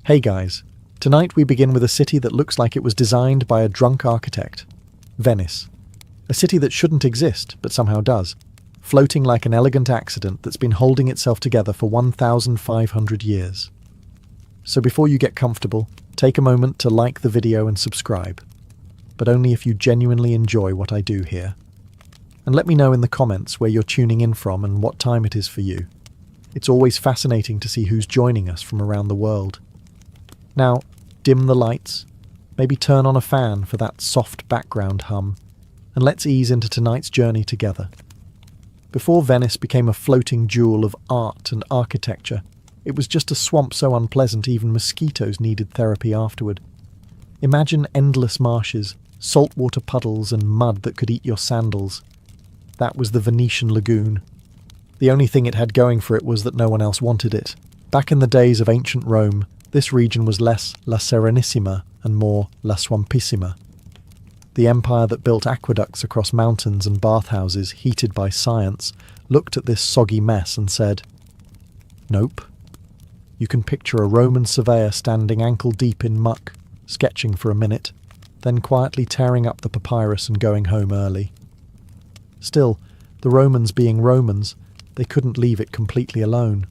Hey guys, tonight we begin with a city that looks like it was designed by a drunk architect. Venice. A city that shouldn't exist, but somehow does, floating like an elegant accident that's been holding itself together for 1,500 years. So before you get comfortable, take a moment to like the video and subscribe, but only if you genuinely enjoy what I do here. And let me know in the comments where you're tuning in from and what time it is for you. It's always fascinating to see who's joining us from around the world. Now, dim the lights, maybe turn on a fan for that soft background hum, and let's ease into tonight's journey together. Before Venice became a floating jewel of art and architecture, it was just a swamp so unpleasant even mosquitoes needed therapy afterward. Imagine endless marshes, saltwater puddles and mud that could eat your sandals. That was the Venetian lagoon. The only thing it had going for it was that no one else wanted it. Back in the days of ancient Rome, this region was less La Serenissima and more La Swampissima. The empire that built aqueducts across mountains and bathhouses heated by science looked at this soggy mess and said, "Nope." You can picture a Roman surveyor standing ankle-deep in muck, sketching for a minute, then quietly tearing up the papyrus and going home early. Still, the Romans being Romans, they couldn't leave it completely alone.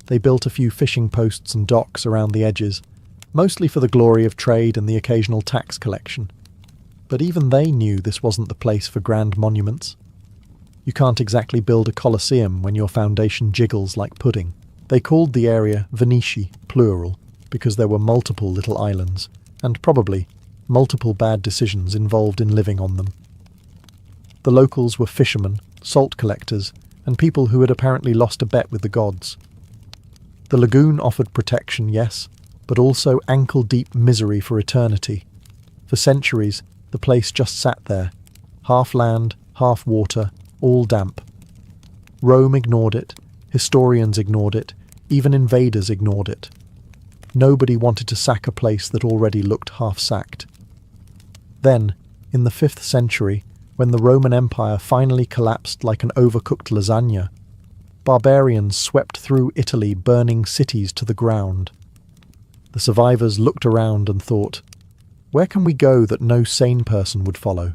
They built a few fishing posts and docks around the edges, mostly for the glory of trade and the occasional tax collection. But even they knew this wasn't the place for grand monuments. You can't exactly build a Colosseum when your foundation jiggles like pudding. They called the area Venici, plural, because there were multiple little islands, and probably multiple bad decisions involved in living on them. The locals were fishermen, salt collectors, and people who had apparently lost a bet with the gods. The lagoon offered protection, yes, but also ankle-deep misery for eternity. For centuries, the place just sat there, half land, half water, all damp. Rome ignored it, historians ignored it, even invaders ignored it. Nobody wanted to sack a place that already looked half-sacked. Then, in the 5th century, when the Roman Empire finally collapsed like an overcooked lasagna, barbarians swept through Italy, burning cities to the ground. The survivors looked around and thought, where can we go that no sane person would follow?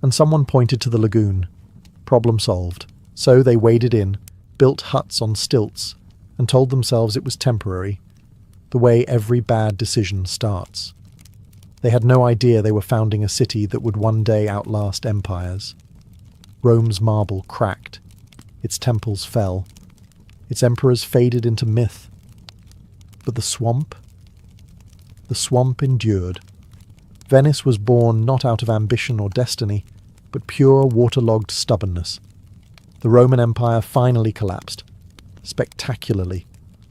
And someone pointed to the lagoon. Problem solved. So they waded in, built huts on stilts, and told themselves it was temporary, the way every bad decision starts. They had no idea they were founding a city that would one day outlast empires. Rome's marble cracked. Its temples fell. Its emperors faded into myth. But the swamp? The swamp endured. Venice was born not out of ambition or destiny, but pure waterlogged stubbornness. The Roman Empire finally collapsed, spectacularly,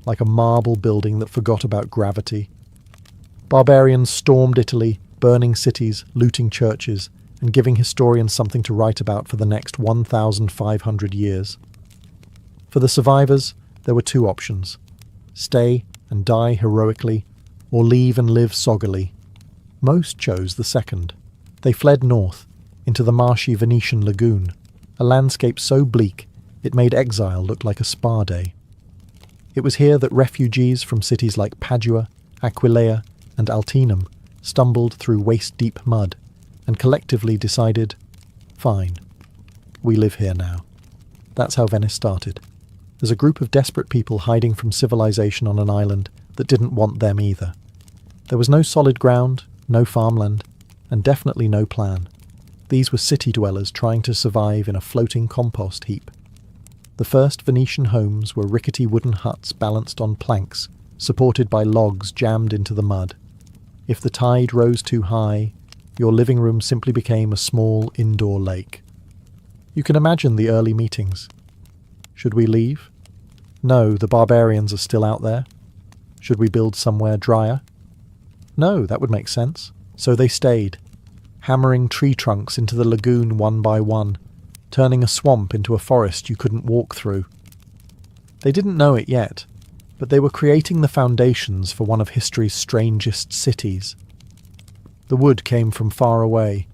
like a marble building that forgot about gravity. Barbarians stormed Italy, burning cities, looting churches, and giving historians something to write about for the next 1,500 years. For the survivors, there were two options: stay and die heroically, or leave and live soggily. Most chose the second. They fled north, into the marshy Venetian lagoon, a landscape so bleak it made exile look like a spa day. It was here that refugees from cities like Padua, Aquileia, and Altinum stumbled through waist-deep mud, and collectively decided, fine, we live here now. That's how Venice started, as a group of desperate people hiding from civilization on an island that didn't want them either. There was no solid ground, no farmland, and definitely no plan. These were city dwellers trying to survive in a floating compost heap. The first Venetian homes were rickety wooden huts balanced on planks, supported by logs jammed into the mud. If the tide rose too high, your living room simply became a small indoor lake. You can imagine the early meetings. Should we leave? No, the barbarians are still out there. Should we build somewhere drier? No, that would make sense. So they stayed, hammering tree trunks into the lagoon one by one, turning a swamp into a forest you couldn't walk through. They didn't know it yet, but they were creating the foundations for one of history's strangest cities. The wood came from far away,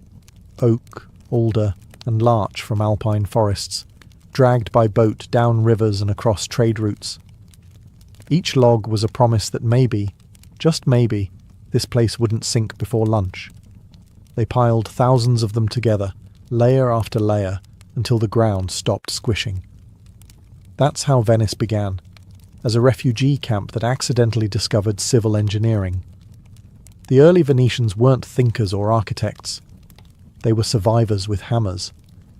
oak, alder, and larch from alpine forests, dragged by boat down rivers and across trade routes. Each log was a promise that maybe, just maybe, this place wouldn't sink before lunch. They piled thousands of them together, layer after layer, until the ground stopped squishing. That's how Venice began, as a refugee camp that accidentally discovered civil engineering. The early Venetians weren't thinkers or architects. They were survivors with hammers.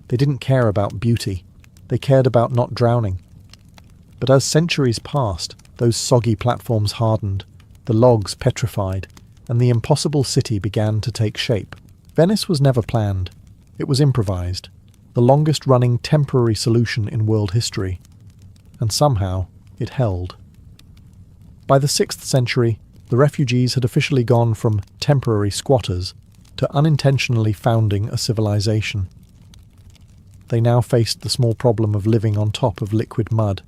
They didn't care about beauty. They cared about not drowning. But as centuries passed, those soggy platforms hardened, the logs petrified, and the impossible city began to take shape. Venice was never planned. It was improvised, the longest-running temporary solution in world history. And somehow, it held. By the 6th century, the refugees had officially gone from temporary squatters to unintentionally founding a civilization. They now faced the small problem of living on top of liquid mud.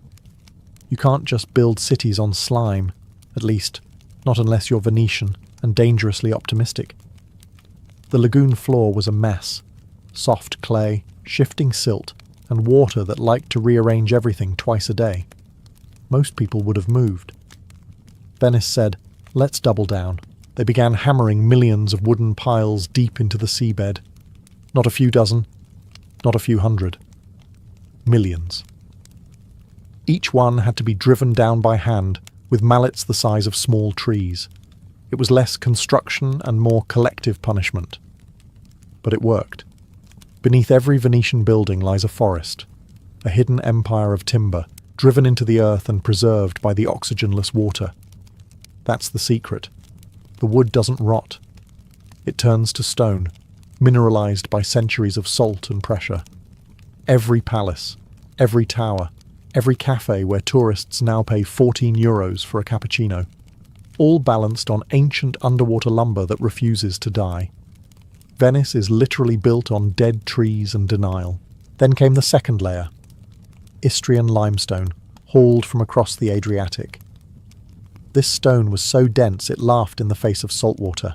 You can't just build cities on slime, at least, not unless you're Venetian and dangerously optimistic. The lagoon floor was a mess. Soft clay, shifting silt, and water that liked to rearrange everything twice a day. Most people would have moved. Venice said, "Let's double down." They began hammering millions of wooden piles deep into the seabed. Not a few dozen, not a few hundred. Millions. Each one had to be driven down by hand, with mallets the size of small trees. It was less construction and more collective punishment. But it worked. Beneath every Venetian building lies a forest, a hidden empire of timber, driven into the earth and preserved by the oxygenless water. That's the secret. The wood doesn't rot. It turns to stone, mineralized by centuries of salt and pressure. Every palace, every tower, every cafe where tourists now pay €14 for a cappuccino, all balanced on ancient underwater lumber that refuses to die. Venice is literally built on dead trees and denial. Then came the second layer, Istrian limestone, hauled from across the Adriatic. This stone was so dense it laughed in the face of salt water.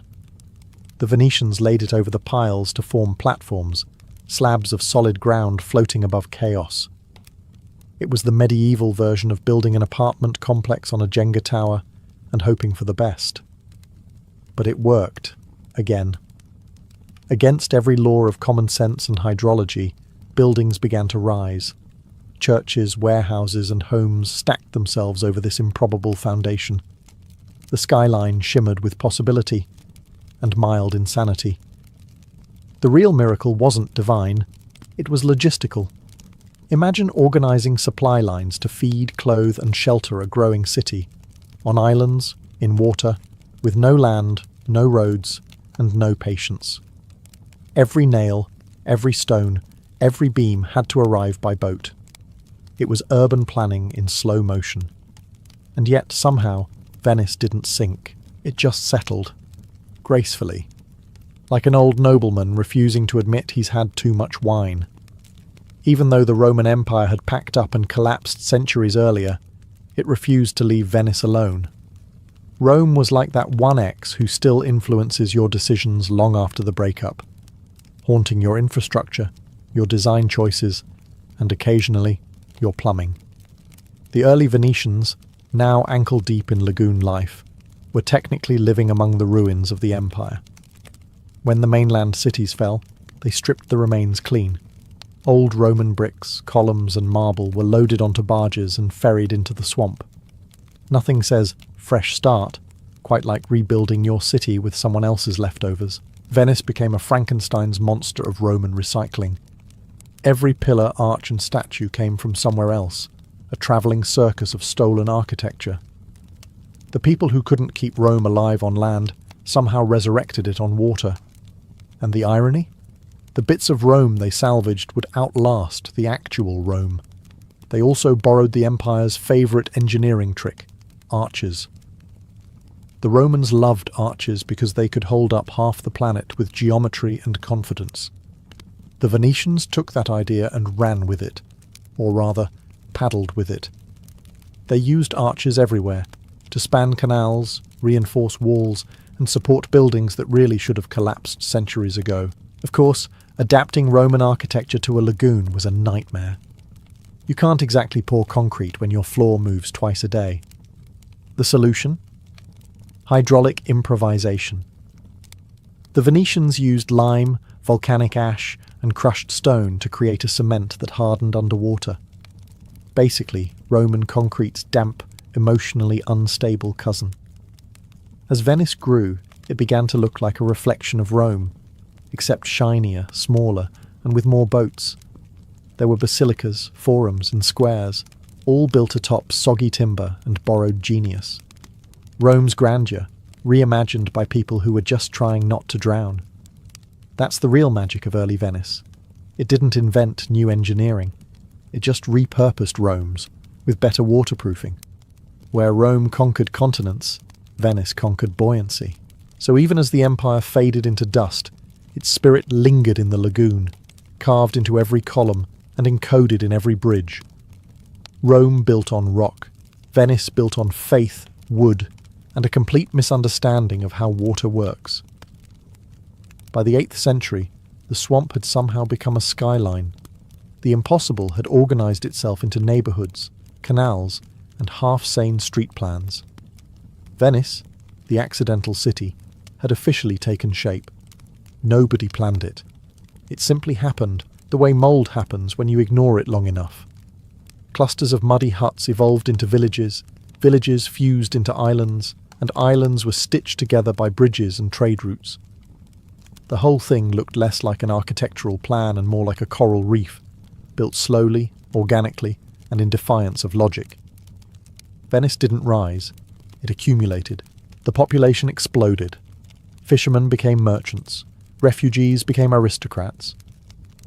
The Venetians laid it over the piles to form platforms, slabs of solid ground floating above chaos. It was the medieval version of building an apartment complex on a Jenga tower and hoping for the best. But it worked, again. Against every law of common sense and hydrology, buildings began to rise. Churches, warehouses, and homes stacked themselves over this improbable foundation. The skyline shimmered with possibility and mild insanity. The real miracle wasn't divine, it was logistical. Imagine organizing supply lines to feed, clothe, and shelter a growing city, on islands, in water, with no land, no roads, and no patience. Every nail, every stone, every beam had to arrive by boat. It was urban planning in slow motion. And yet, somehow, Venice didn't sink. It just settled. Gracefully. Like an old nobleman refusing to admit he's had too much wine. Even though the Roman Empire had packed up and collapsed centuries earlier, it refused to leave Venice alone. Rome was like that one ex who still influences your decisions long after the breakup, haunting your infrastructure, your design choices, and occasionally, your plumbing. The early Venetians, now ankle-deep in lagoon life, were technically living among the ruins of the empire. When the mainland cities fell, they stripped the remains clean. Old Roman bricks, columns, and marble were loaded onto barges and ferried into the swamp. Nothing says fresh start, quite like rebuilding your city with someone else's leftovers. Venice became a Frankenstein's monster of Roman recycling. Every pillar, arch, and statue came from somewhere else, a travelling circus of stolen architecture. The people who couldn't keep Rome alive on land somehow resurrected it on water. And the irony? The bits of Rome they salvaged would outlast the actual Rome. They also borrowed the empire's favourite engineering trick, arches. The Romans loved arches because they could hold up half the planet with geometry and confidence. The Venetians took that idea and ran with it, or rather, paddled with it. They used arches everywhere, to span canals, reinforce walls, and support buildings that really should have collapsed centuries ago. Of course, adapting Roman architecture to a lagoon was a nightmare. You can't exactly pour concrete when your floor moves twice a day. The solution? Hydraulic improvisation. The Venetians used lime, volcanic ash, and crushed stone to create a cement that hardened underwater. Basically, Roman concrete's damp, emotionally unstable cousin. As Venice grew, it began to look like a reflection of Rome, except shinier, smaller, and with more boats. There were basilicas, forums, and squares, all built atop soggy timber and borrowed genius. Rome's grandeur, reimagined by people who were just trying not to drown. That's the real magic of early Venice. It didn't invent new engineering. It just repurposed Rome's, with better waterproofing. Where Rome conquered continents, Venice conquered buoyancy. So even as the empire faded into dust, its spirit lingered in the lagoon, carved into every column and encoded in every bridge. Rome built on rock, Venice built on faith, wood, and a complete misunderstanding of how water works. By the 8th century, the swamp had somehow become a skyline. The impossible had organized itself into neighborhoods, canals, and half-sane street plans. Venice, the accidental city, had officially taken shape. Nobody planned it. It simply happened the way mold happens when you ignore it long enough. Clusters of muddy huts evolved into villages, villages fused into islands, and islands were stitched together by bridges and trade routes. The whole thing looked less like an architectural plan and more like a coral reef, built slowly, organically, and in defiance of logic. Venice didn't rise, it accumulated. The population exploded. Fishermen became merchants, refugees became aristocrats,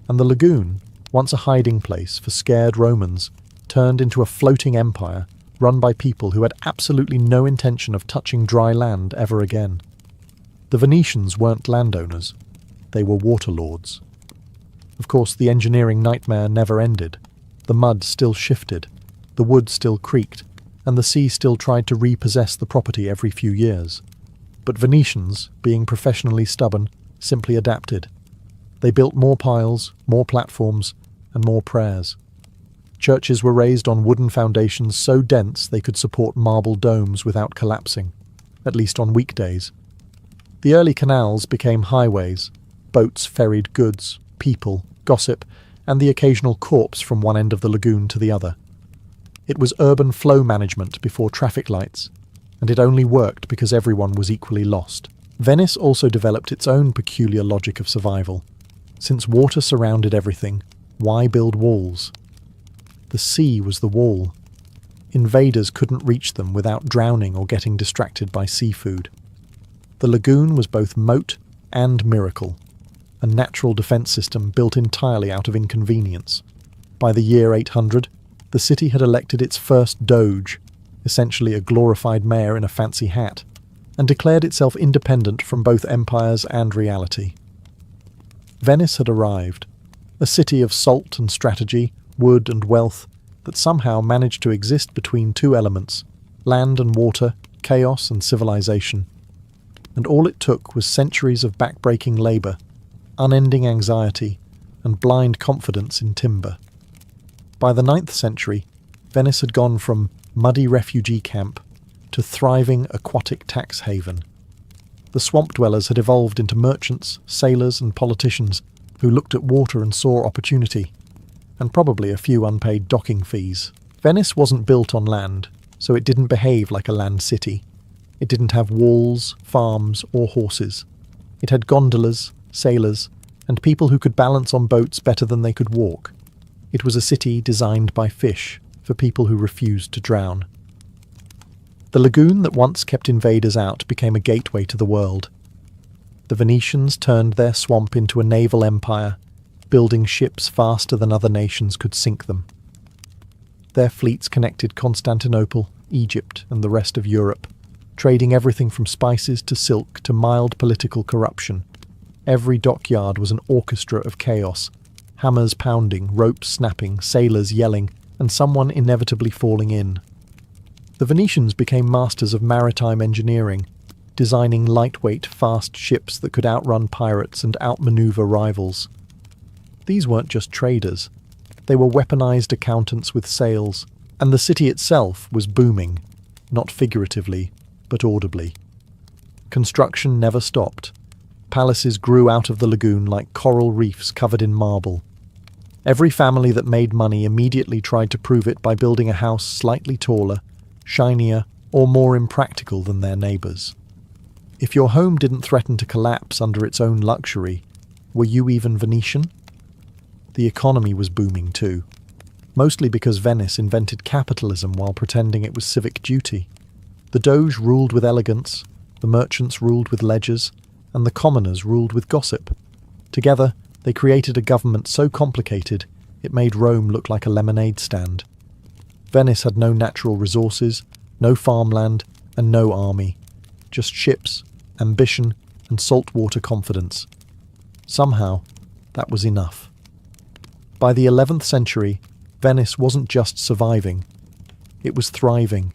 and the lagoon, once a hiding place for scared Romans, turned into a floating empire run by people who had absolutely no intention of touching dry land ever again. The Venetians weren't landowners, they were waterlords. Of course, the engineering nightmare never ended. The mud still shifted, the wood still creaked, and the sea still tried to repossess the property every few years. But Venetians, being professionally stubborn, simply adapted. They built more piles, more platforms, and more prayers. Churches were raised on wooden foundations so dense they could support marble domes without collapsing, at least on weekdays. The early canals became highways. Boats ferried goods, people, gossip, and the occasional corpse from one end of the lagoon to the other. It was urban flow management before traffic lights, and it only worked because everyone was equally lost. Venice also developed its own peculiar logic of survival. Since water surrounded everything, why build walls? The sea was the wall. Invaders couldn't reach them without drowning or getting distracted by seafood. The lagoon was both moat and miracle, a natural defense system built entirely out of inconvenience. By the year 800, the city had elected its first doge, essentially a glorified mayor in a fancy hat, and declared itself independent from both empires and reality. Venice had arrived, a city of salt and strategy, wood and wealth, that somehow managed to exist between two elements, land and water, chaos and civilization. And all it took was centuries of backbreaking labour, unending anxiety, and blind confidence in timber. By the 9th century, Venice had gone from muddy refugee camp to thriving aquatic tax haven. The swamp dwellers had evolved into merchants, sailors, and politicians who looked at water and saw opportunity, and probably a few unpaid docking fees. Venice wasn't built on land, so it didn't behave like a land city. It didn't have walls, farms, or horses. It had gondolas, sailors, and people who could balance on boats better than they could walk. It was a city designed by fish, for people who refused to drown. The lagoon that once kept invaders out became a gateway to the world. The Venetians turned their swamp into a naval empire, building ships faster than other nations could sink them. Their fleets connected Constantinople, Egypt, and the rest of Europe, trading everything from spices to silk to mild political corruption. Every dockyard was an orchestra of chaos, hammers pounding, ropes snapping, sailors yelling, and someone inevitably falling in. The Venetians became masters of maritime engineering, designing lightweight, fast ships that could outrun pirates and outmaneuver rivals. These weren't just traders. They were weaponized accountants with sails, and the city itself was booming. not figuratively, but audibly. Construction never stopped. Palaces grew out of the lagoon like coral reefs covered in marble. Every family that made money immediately tried to prove it by building a house slightly taller, shinier, or more impractical than their neighbours. If your home didn't threaten to collapse under its own luxury, were you even Venetian? The economy was booming too, mostly because Venice invented capitalism while pretending it was civic duty. The Doge ruled with elegance, the merchants ruled with ledgers, and the commoners ruled with gossip. Together, they created a government so complicated it made Rome look like a lemonade stand. Venice had no natural resources, no farmland, and no army. Just ships, ambition, and saltwater confidence. Somehow, that was enough. By the 11th century, Venice wasn't just surviving, it was thriving.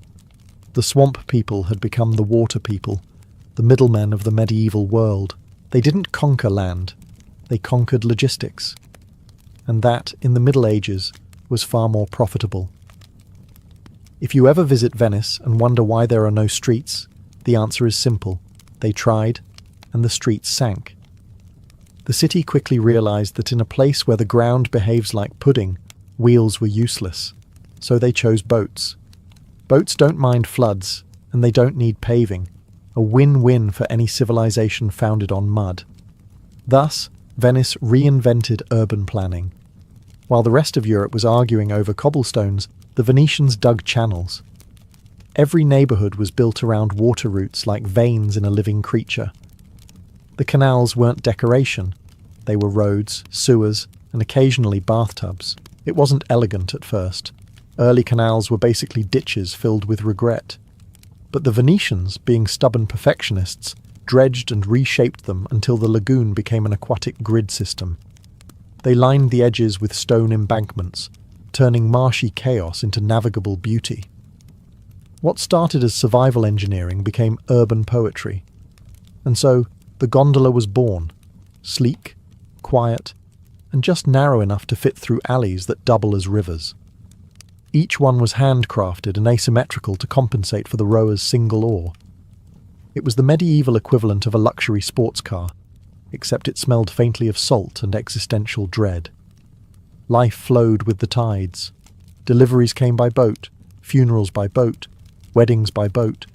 The swamp people had become the water people, the middlemen of the medieval world. They didn't conquer land, they conquered logistics. And that, in the Middle Ages, was far more profitable. If you ever visit Venice and wonder why there are no streets, the answer is simple. They tried, and the streets sank. The city quickly realized that in a place where the ground behaves like pudding, wheels were useless. So they chose boats. Boats don't mind floods, and they don't need paving. A win-win for any civilization founded on mud. Thus, Venice reinvented urban planning. While the rest of Europe was arguing over cobblestones, the Venetians dug channels. Every neighborhood was built around water routes like veins in a living creature. The canals weren't decoration. They were roads, sewers, and occasionally bathtubs. It wasn't elegant at first. Early canals were basically ditches filled with regret. But the Venetians, being stubborn perfectionists, dredged and reshaped them until the lagoon became an aquatic grid system. They lined the edges with stone embankments, turning marshy chaos into navigable beauty. What started as survival engineering became urban poetry. And so, the gondola was born, sleek, quiet, and just narrow enough to fit through alleys that double as rivers. Each one was handcrafted and asymmetrical to compensate for the rower's single oar. It was the medieval equivalent of a luxury sports car, except it smelled faintly of salt and existential dread. Life flowed with the tides. Deliveries came by boat, funerals by boat, weddings by boat.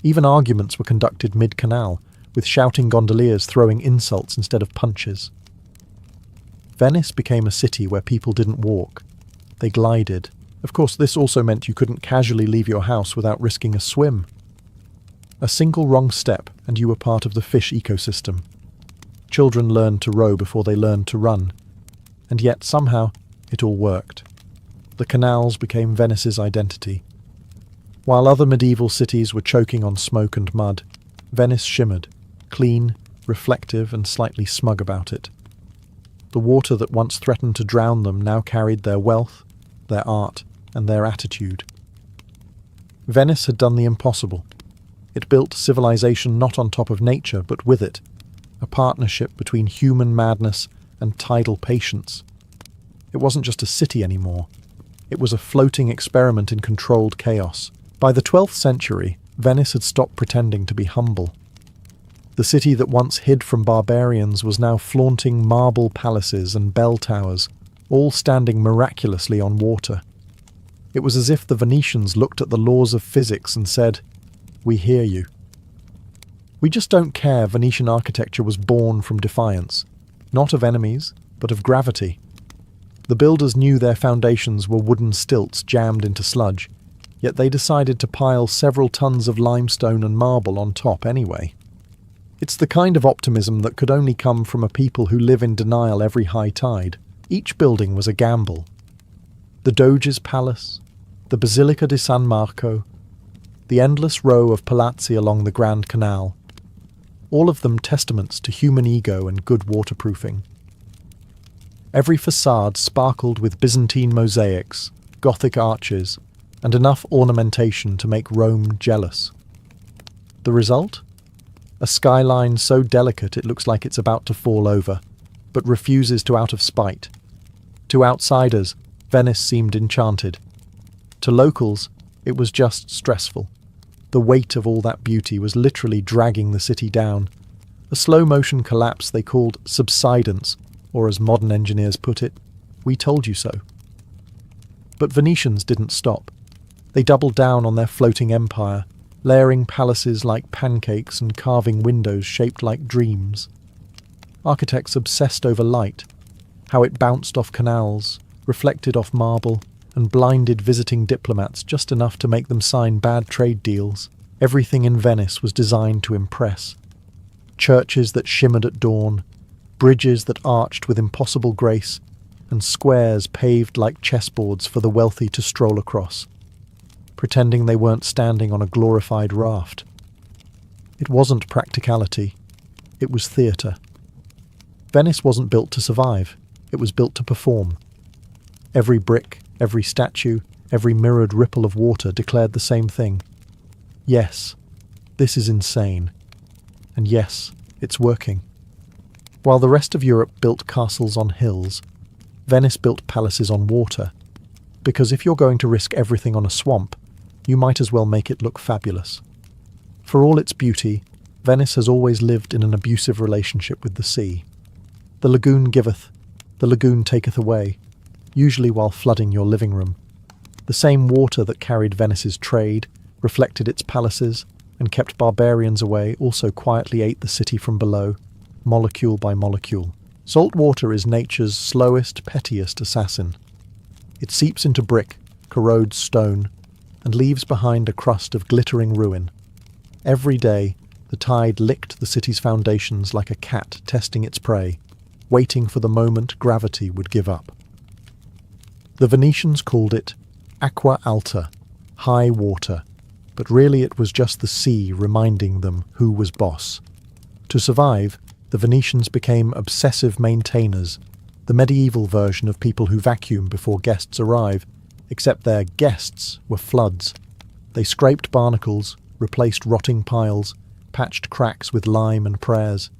Even arguments were conducted mid-canal, with shouting gondoliers throwing insults instead of punches. Venice became a city where people didn't walk. They glided. Of course, this also meant you couldn't casually leave your house without risking a swim. A single wrong step and you were part of the fish ecosystem. Children learned to row before they learned to run. And yet, somehow, it all worked. The canals became Venice's identity. While other medieval cities were choking on smoke and mud, Venice shimmered, clean, reflective, and slightly smug about it. The water that once threatened to drown them now carried their wealth, their art, and their attitude. Venice had done the impossible. It built civilization not on top of nature, but with it, a partnership between human madness and tidal patience. It wasn't just a city anymore. It was a floating experiment in controlled chaos. By the 12th century, Venice had stopped pretending to be humble. The city that once hid from barbarians was now flaunting marble palaces and bell towers, all standing miraculously on water. It was as if the Venetians looked at the laws of physics and said, "We hear you." We just don't care Venetian architecture was born from defiance, not of enemies, but of gravity. The builders knew their foundations were wooden stilts jammed into sludge, yet they decided to pile several tons of limestone and marble on top anyway. It's the kind of optimism that could only come from a people who live in denial every high tide. Each building was a gamble. The Doge's Palace, the Basilica di San Marco, the endless row of palazzi along the Grand Canal, all of them testaments to human ego and good waterproofing. Every facade sparkled with Byzantine mosaics, Gothic arches, and enough ornamentation to make Rome jealous. The result? A skyline so delicate it looks like it's about to fall over, but refuses to out of spite. To outsiders, Venice seemed enchanted. To locals, it was just stressful. The weight of all that beauty was literally dragging the city down. A slow-motion collapse they called subsidence, or as modern engineers put it, "We told you so." But Venetians didn't stop. They doubled down on their floating empire, layering palaces like pancakes and carving windows shaped like dreams. Architects obsessed over light, how it bounced off canals, reflected off marble, and blinded visiting diplomats just enough to make them sign bad trade deals. Everything in Venice was designed to impress. Churches that shimmered at dawn, bridges that arched with impossible grace, and squares paved like chessboards for the wealthy to stroll across, pretending they weren't standing on a glorified raft. It wasn't practicality, it was theatre. Venice wasn't built to survive, it was built to perform. Every brick, every statue, every mirrored ripple of water declared the same thing. Yes, this is insane. And yes, it's working. While the rest of Europe built castles on hills, Venice built palaces on water. Because if you're going to risk everything on a swamp, you might as well make it look fabulous. For all its beauty, Venice has always lived in an abusive relationship with the sea. The lagoon giveth, the lagoon taketh away, usually while flooding your living room. The same water that carried Venice's trade, reflected its palaces, and kept barbarians away also quietly ate the city from below, molecule by molecule. Salt water is nature's slowest, pettiest assassin. It seeps into brick, corrodes stone, and leaves behind a crust of glittering ruin. Every day, the tide licked the city's foundations like a cat testing its prey, waiting for the moment gravity would give up. The Venetians called it aqua alta, high water, but really it was just the sea reminding them who was boss. To survive, the Venetians became obsessive maintainers, the medieval version of people who vacuum before guests arrive, except their guests were floods. They scraped barnacles, replaced rotting piles, patched cracks with lime and prayers.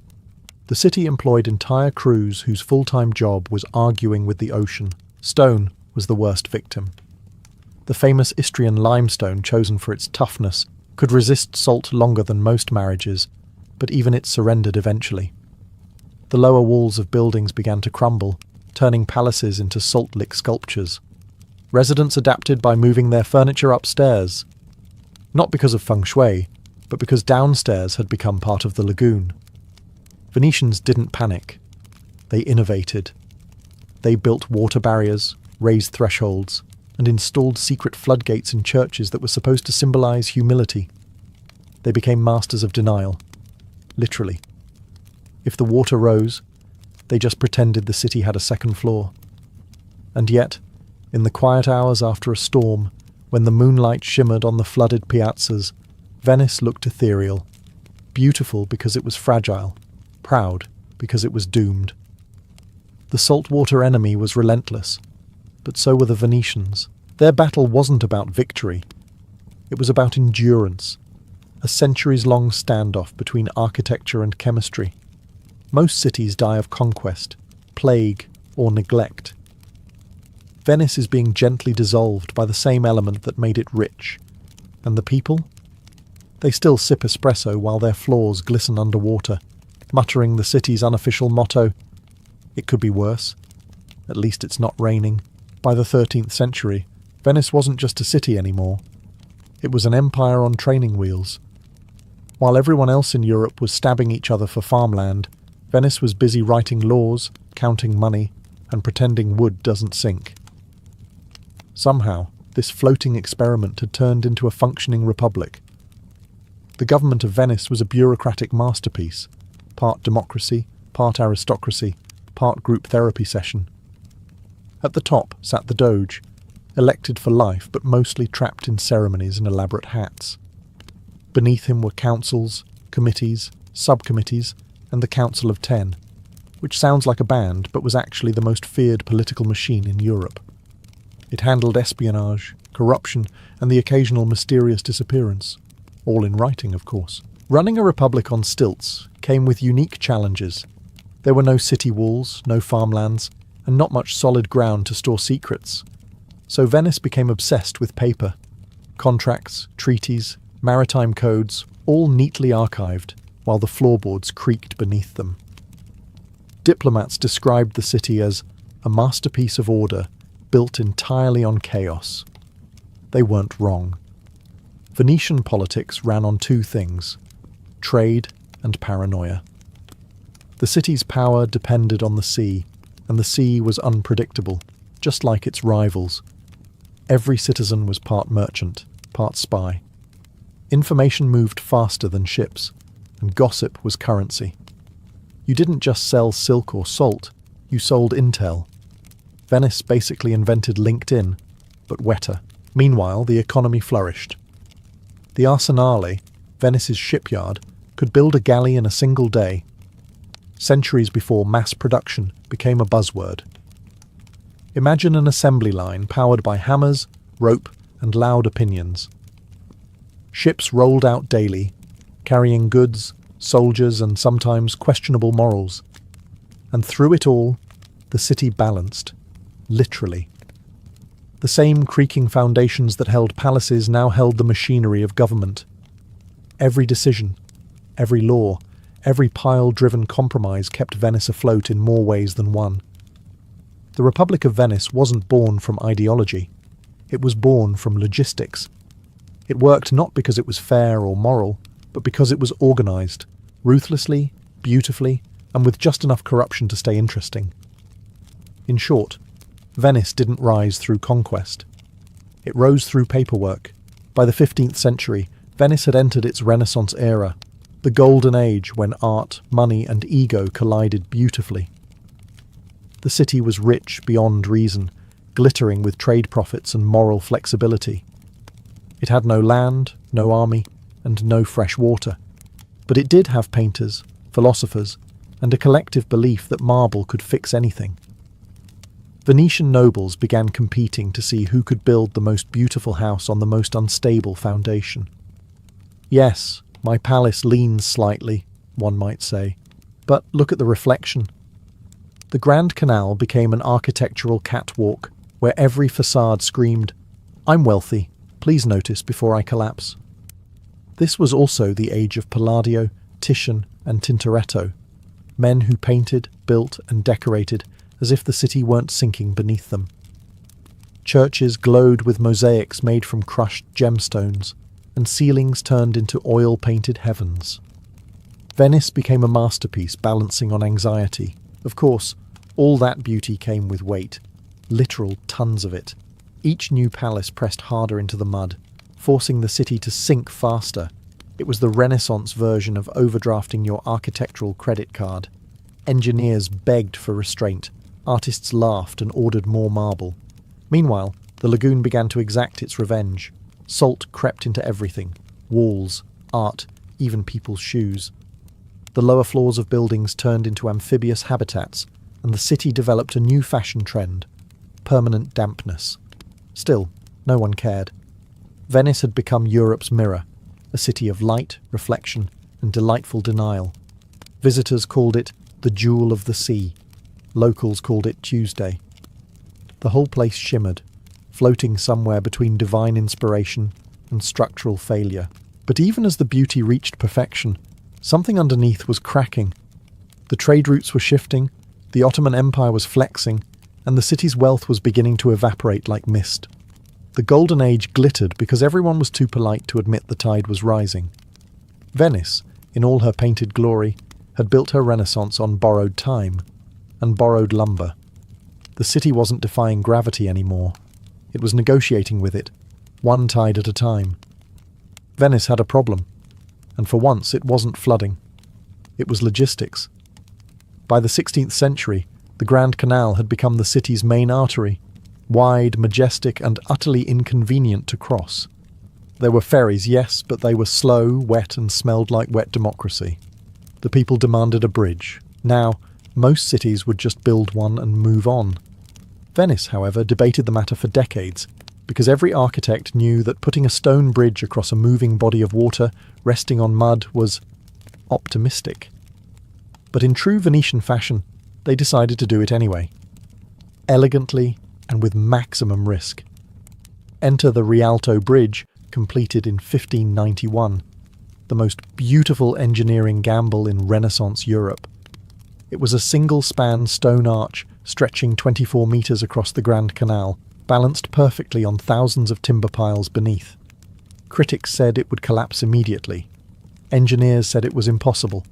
The city employed entire crews whose full-time job was arguing with the ocean. Stone was the worst victim. The famous Istrian limestone, chosen for its toughness, could resist salt longer than most marriages, but even it surrendered eventually. The lower walls of buildings began to crumble, turning palaces into salt-lick sculptures. Residents adapted by moving their furniture upstairs, not because of feng shui, but because downstairs had become part of the lagoon. Venetians didn't panic. They innovated. They built water barriers, raised thresholds, and installed secret floodgates in churches that were supposed to symbolize humility. They became masters of denial, literally. If the water rose, they just pretended the city had a second floor. And yet, in the quiet hours after a storm, when the moonlight shimmered on the flooded piazzas, Venice looked ethereal, beautiful because it was fragile, proud because it was doomed. The saltwater enemy was relentless, but so were the Venetians. Their battle wasn't about victory. It was about endurance, a centuries-long standoff between architecture and chemistry. Most cities die of conquest, plague, or neglect. Venice is being gently dissolved by the same element that made it rich. And the people? They still sip espresso while their floors glisten underwater, muttering the city's unofficial motto, "It could be worse. At least it's not raining." By the 13th century, Venice wasn't just a city anymore. It was an empire on training wheels. While everyone else in Europe was stabbing each other for farmland, Venice was busy writing laws, counting money, and pretending wood doesn't sink. Somehow, this floating experiment had turned into a functioning republic. The government of Venice was a bureaucratic masterpiece, part democracy, part aristocracy, part group therapy session. At the top sat the Doge, elected for life but mostly trapped in ceremonies and elaborate hats. Beneath him were councils, committees, subcommittees, and the Council of Ten, which sounds like a band but was actually the most feared political machine in Europe. It handled espionage, corruption, and the occasional mysterious disappearance, all in writing, of course. Running a republic on stilts came with unique challenges. There were no city walls, no farmlands, and not much solid ground to store secrets. So Venice became obsessed with paper. Contracts, treaties, maritime codes, all neatly archived, while the floorboards creaked beneath them. Diplomats described the city as a masterpiece of order built entirely on chaos. They weren't wrong. Venetian politics ran on two things: trade and paranoia. The city's power depended on the sea, and the sea was unpredictable, just like its rivals. Every citizen was part merchant, part spy. Information moved faster than ships, and gossip was currency. You didn't just sell silk or salt, you sold intel. Venice basically invented LinkedIn, but wetter. Meanwhile, the economy flourished. The Arsenale, Venice's shipyard, could build a galley in a single day, centuries before mass production became a buzzword. Imagine an assembly line powered by hammers, rope, and loud opinions. Ships rolled out daily, carrying goods, soldiers, and sometimes questionable morals. And through it all, the city balanced, literally. The same creaking foundations that held palaces now held the machinery of government. Every decision, every law, every pile-driven compromise kept Venice afloat in more ways than one. The Republic of Venice wasn't born from ideology. It was born from logistics. It worked not because it was fair or moral, but because it was organized, ruthlessly, beautifully, and with just enough corruption to stay interesting. In short, Venice didn't rise through conquest. It rose through paperwork. By the 15th century, Venice had entered its Renaissance era, the golden age when art, money, and ego collided beautifully. The city was rich beyond reason, glittering with trade profits and moral flexibility. It had no land, no army, and no fresh water. But it did have painters, philosophers, and a collective belief that marble could fix anything. Venetian nobles began competing to see who could build the most beautiful house on the most unstable foundation. Yes, my palace leans slightly, one might say, but look at the reflection. The Grand Canal became an architectural catwalk where every facade screamed, "I'm wealthy, please notice before I collapse." This was also the age of Palladio, Titian, and Tintoretto, men who painted, built, and decorated as if the city weren't sinking beneath them. Churches glowed with mosaics made from crushed gemstones, and ceilings turned into oil-painted heavens. Venice became a masterpiece balancing on anxiety. Of course, all that beauty came with weight, literal tons of it. Each new palace pressed harder into the mud, forcing the city to sink faster. It was the Renaissance version of overdrafting your architectural credit card. Engineers begged for restraint, artists laughed and ordered more marble. Meanwhile, the lagoon began to exact its revenge. Salt crept into everything: walls, art, even people's shoes. The lower floors of buildings turned into amphibious habitats, and the city developed a new fashion trend: permanent dampness. Still, no one cared. Venice had become Europe's mirror, a city of light, reflection, and delightful denial. Visitors called it the Jewel of the Sea. Locals called it Tuesday. The whole place shimmered, floating somewhere between divine inspiration and structural failure. But even as the beauty reached perfection, something underneath was cracking. The trade routes were shifting, the Ottoman Empire was flexing, and the city's wealth was beginning to evaporate like mist. The Golden Age glittered because everyone was too polite to admit the tide was rising. Venice, in all her painted glory, had built her Renaissance on borrowed time and borrowed lumber. The city wasn't defying gravity anymore. It was negotiating with it, one tide at a time. Venice had a problem, and for once it wasn't flooding. It was logistics. By the 16th century, the Grand Canal had become the city's main artery, wide, majestic, and utterly inconvenient to cross. There were ferries, yes, but they were slow, wet, and smelled like wet democracy. The people demanded a bridge. Now, most cities would just build one and move on. Venice, however, debated the matter for decades, because every architect knew that putting a stone bridge across a moving body of water resting on mud was optimistic. But in true Venetian fashion, they decided to do it anyway. Elegantly and with maximum risk. Enter the Rialto Bridge, completed in 1591, the most beautiful engineering gamble in Renaissance Europe. It was a single-span stone arch stretching 24 metres across the Grand Canal, balanced perfectly on thousands of timber piles beneath. Critics said it would collapse immediately. Engineers said it was impossible.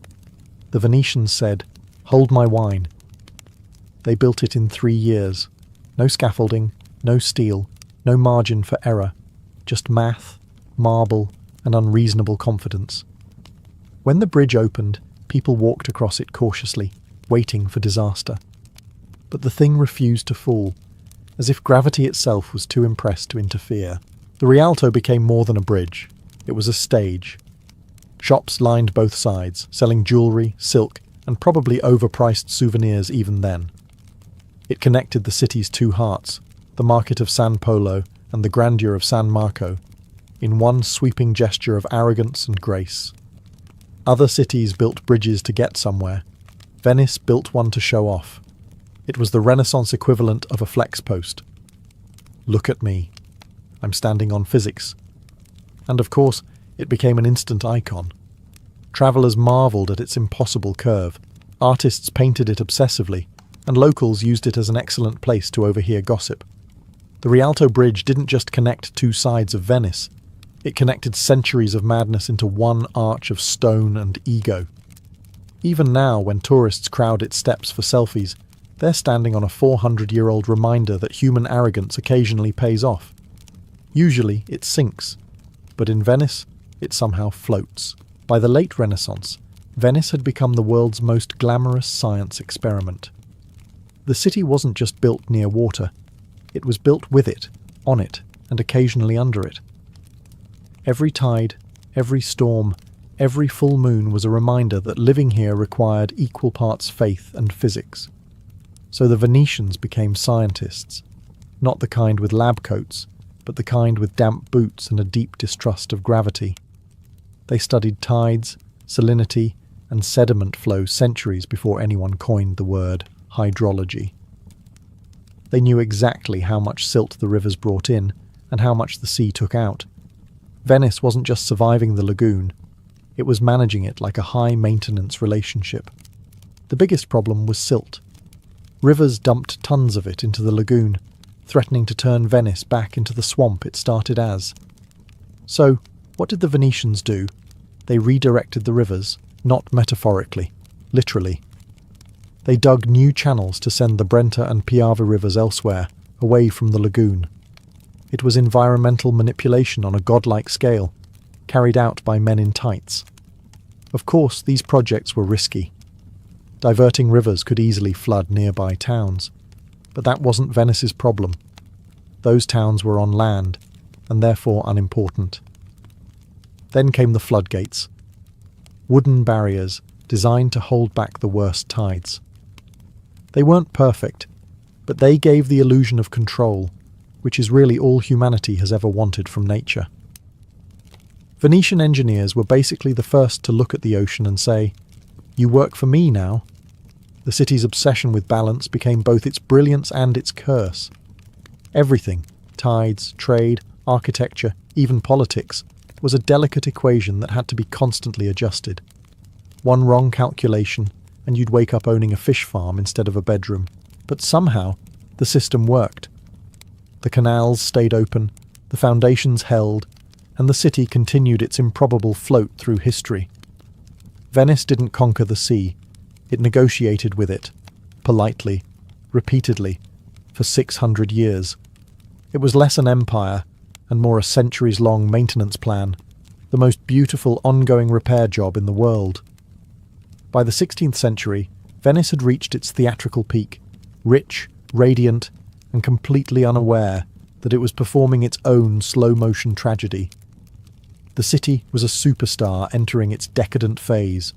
The Venetians said, "Hold my wine." They built it in 3 years. No scaffolding, no steel, no margin for error, just math, marble, and unreasonable confidence. When the bridge opened, people walked across it cautiously, waiting for disaster. But the thing refused to fall, as if gravity itself was too impressed to interfere. The Rialto became more than a bridge. It was a stage. Shops lined both sides, selling jewellery, silk, and probably overpriced souvenirs even then. It connected the city's two hearts, the market of San Polo and the grandeur of San Marco, in one sweeping gesture of arrogance and grace. Other cities built bridges to get somewhere. Venice built one to show off. It was the Renaissance equivalent of a flex post. Look at me. I'm standing on physics. And of course, it became an instant icon. Travellers marvelled at its impossible curve. Artists painted it obsessively, and locals used it as an excellent place to overhear gossip. The Rialto Bridge didn't just connect two sides of Venice. It connected centuries of madness into one arch of stone and ego. Even now, when tourists crowd its steps for selfies, they're standing on a 400-year-old reminder that human arrogance occasionally pays off. Usually, it sinks. But in Venice, it somehow floats. By the late Renaissance, Venice had become the world's most glamorous science experiment. The city wasn't just built near water. It was built with it, on it, and occasionally under it. Every tide, every storm, every full moon was a reminder that living here required equal parts faith and physics. So the Venetians became scientists, not the kind with lab coats, but the kind with damp boots and a deep distrust of gravity. They studied tides, salinity, and sediment flow centuries before anyone coined the word hydrology. They knew exactly how much silt the rivers brought in and how much the sea took out. Venice wasn't just surviving the lagoon, it was managing it like a high-maintenance relationship. The biggest problem was silt. Rivers dumped tons of it into the lagoon, threatening to turn Venice back into the swamp it started as. So, what did the Venetians do? They redirected the rivers, not metaphorically, literally. They dug new channels to send the Brenta and Piave rivers elsewhere, away from the lagoon. It was environmental manipulation on a godlike scale, carried out by men in tights. Of course, these projects were risky. Diverting rivers could easily flood nearby towns, but that wasn't Venice's problem. Those towns were on land, and therefore unimportant. Then came the floodgates. Wooden barriers designed to hold back the worst tides. They weren't perfect, but they gave the illusion of control, which is really all humanity has ever wanted from nature. Venetian engineers were basically the first to look at the ocean and say, "You work for me now." The city's obsession with balance became both its brilliance and its curse. Everything, tides, trade, architecture, even politics, was a delicate equation that had to be constantly adjusted. One wrong calculation, and you'd wake up owning a fish farm instead of a bedroom. But somehow, the system worked. The canals stayed open, the foundations held, and the city continued its improbable float through history. Venice didn't conquer the sea. It negotiated with it, politely, repeatedly, for 600 years. It was less an empire, and more a centuries-long maintenance plan, the most beautiful ongoing repair job in the world. By the 16th century, Venice had reached its theatrical peak, rich, radiant, and completely unaware that it was performing its own slow-motion tragedy. The city was a superstar entering its decadent phase,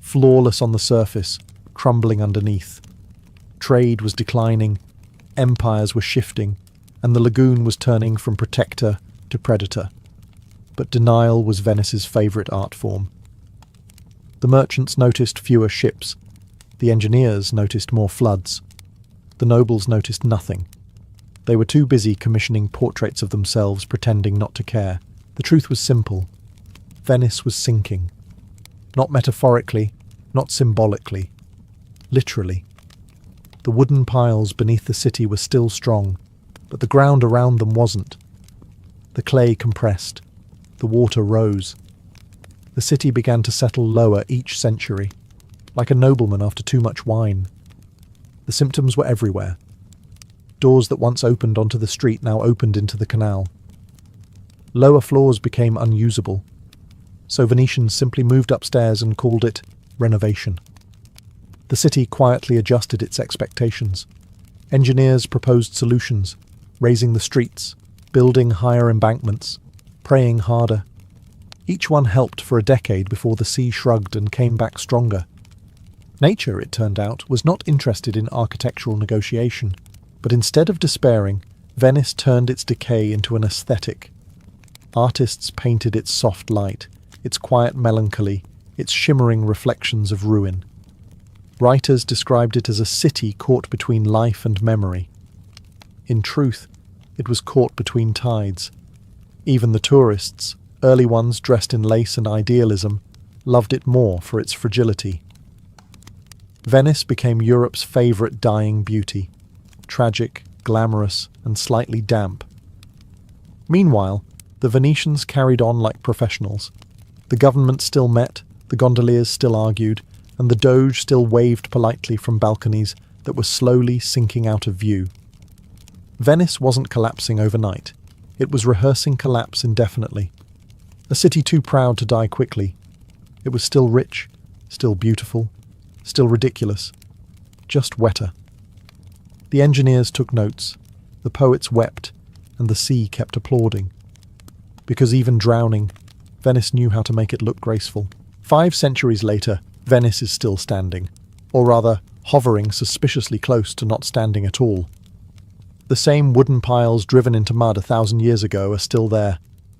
flawless on the surface, crumbling underneath. Trade was declining, empires were shifting, and the lagoon was turning from protector to predator. But denial was Venice's favourite art form. The merchants noticed fewer ships. The engineers noticed more floods. The nobles noticed nothing. They were too busy commissioning portraits of themselves pretending not to care. The truth was simple. Venice was sinking. Not metaphorically, not symbolically. Literally. The wooden piles beneath the city were still strong, but the ground around them wasn't. The clay compressed. The water rose. The city began to settle lower each century, like a nobleman after too much wine. The symptoms were everywhere. Doors that once opened onto the street now opened into the canal. Lower floors became unusable, so Venetians simply moved upstairs and called it renovation. The city quietly adjusted its expectations. Engineers proposed solutions, raising the streets, building higher embankments, praying harder. Each one helped for a decade before the sea shrugged and came back stronger. Nature, it turned out, was not interested in architectural negotiation, but instead of despairing, Venice turned its decay into an aesthetic. Artists painted its soft light, its quiet melancholy, its shimmering reflections of ruin. Writers described it as a city caught between life and memory. In truth, it was caught between tides. Even the tourists, early ones dressed in lace and idealism, loved it more for its fragility. Venice became Europe's favourite dying beauty, tragic, glamorous, and slightly damp. Meanwhile, the Venetians carried on like professionals. The government still met, the gondoliers still argued, and the Doge still waved politely from balconies that were slowly sinking out of view. Venice wasn't collapsing overnight. It was rehearsing collapse indefinitely. A city too proud to die quickly. It was still rich, still beautiful, still ridiculous, just wetter. The engineers took notes, the poets wept, and the sea kept applauding. Because even drowning, Venice knew how to make it look graceful. 5 centuries later, Venice is still standing, or rather, hovering suspiciously close to not standing at all. The same wooden piles driven into mud 1,000 years ago are still there,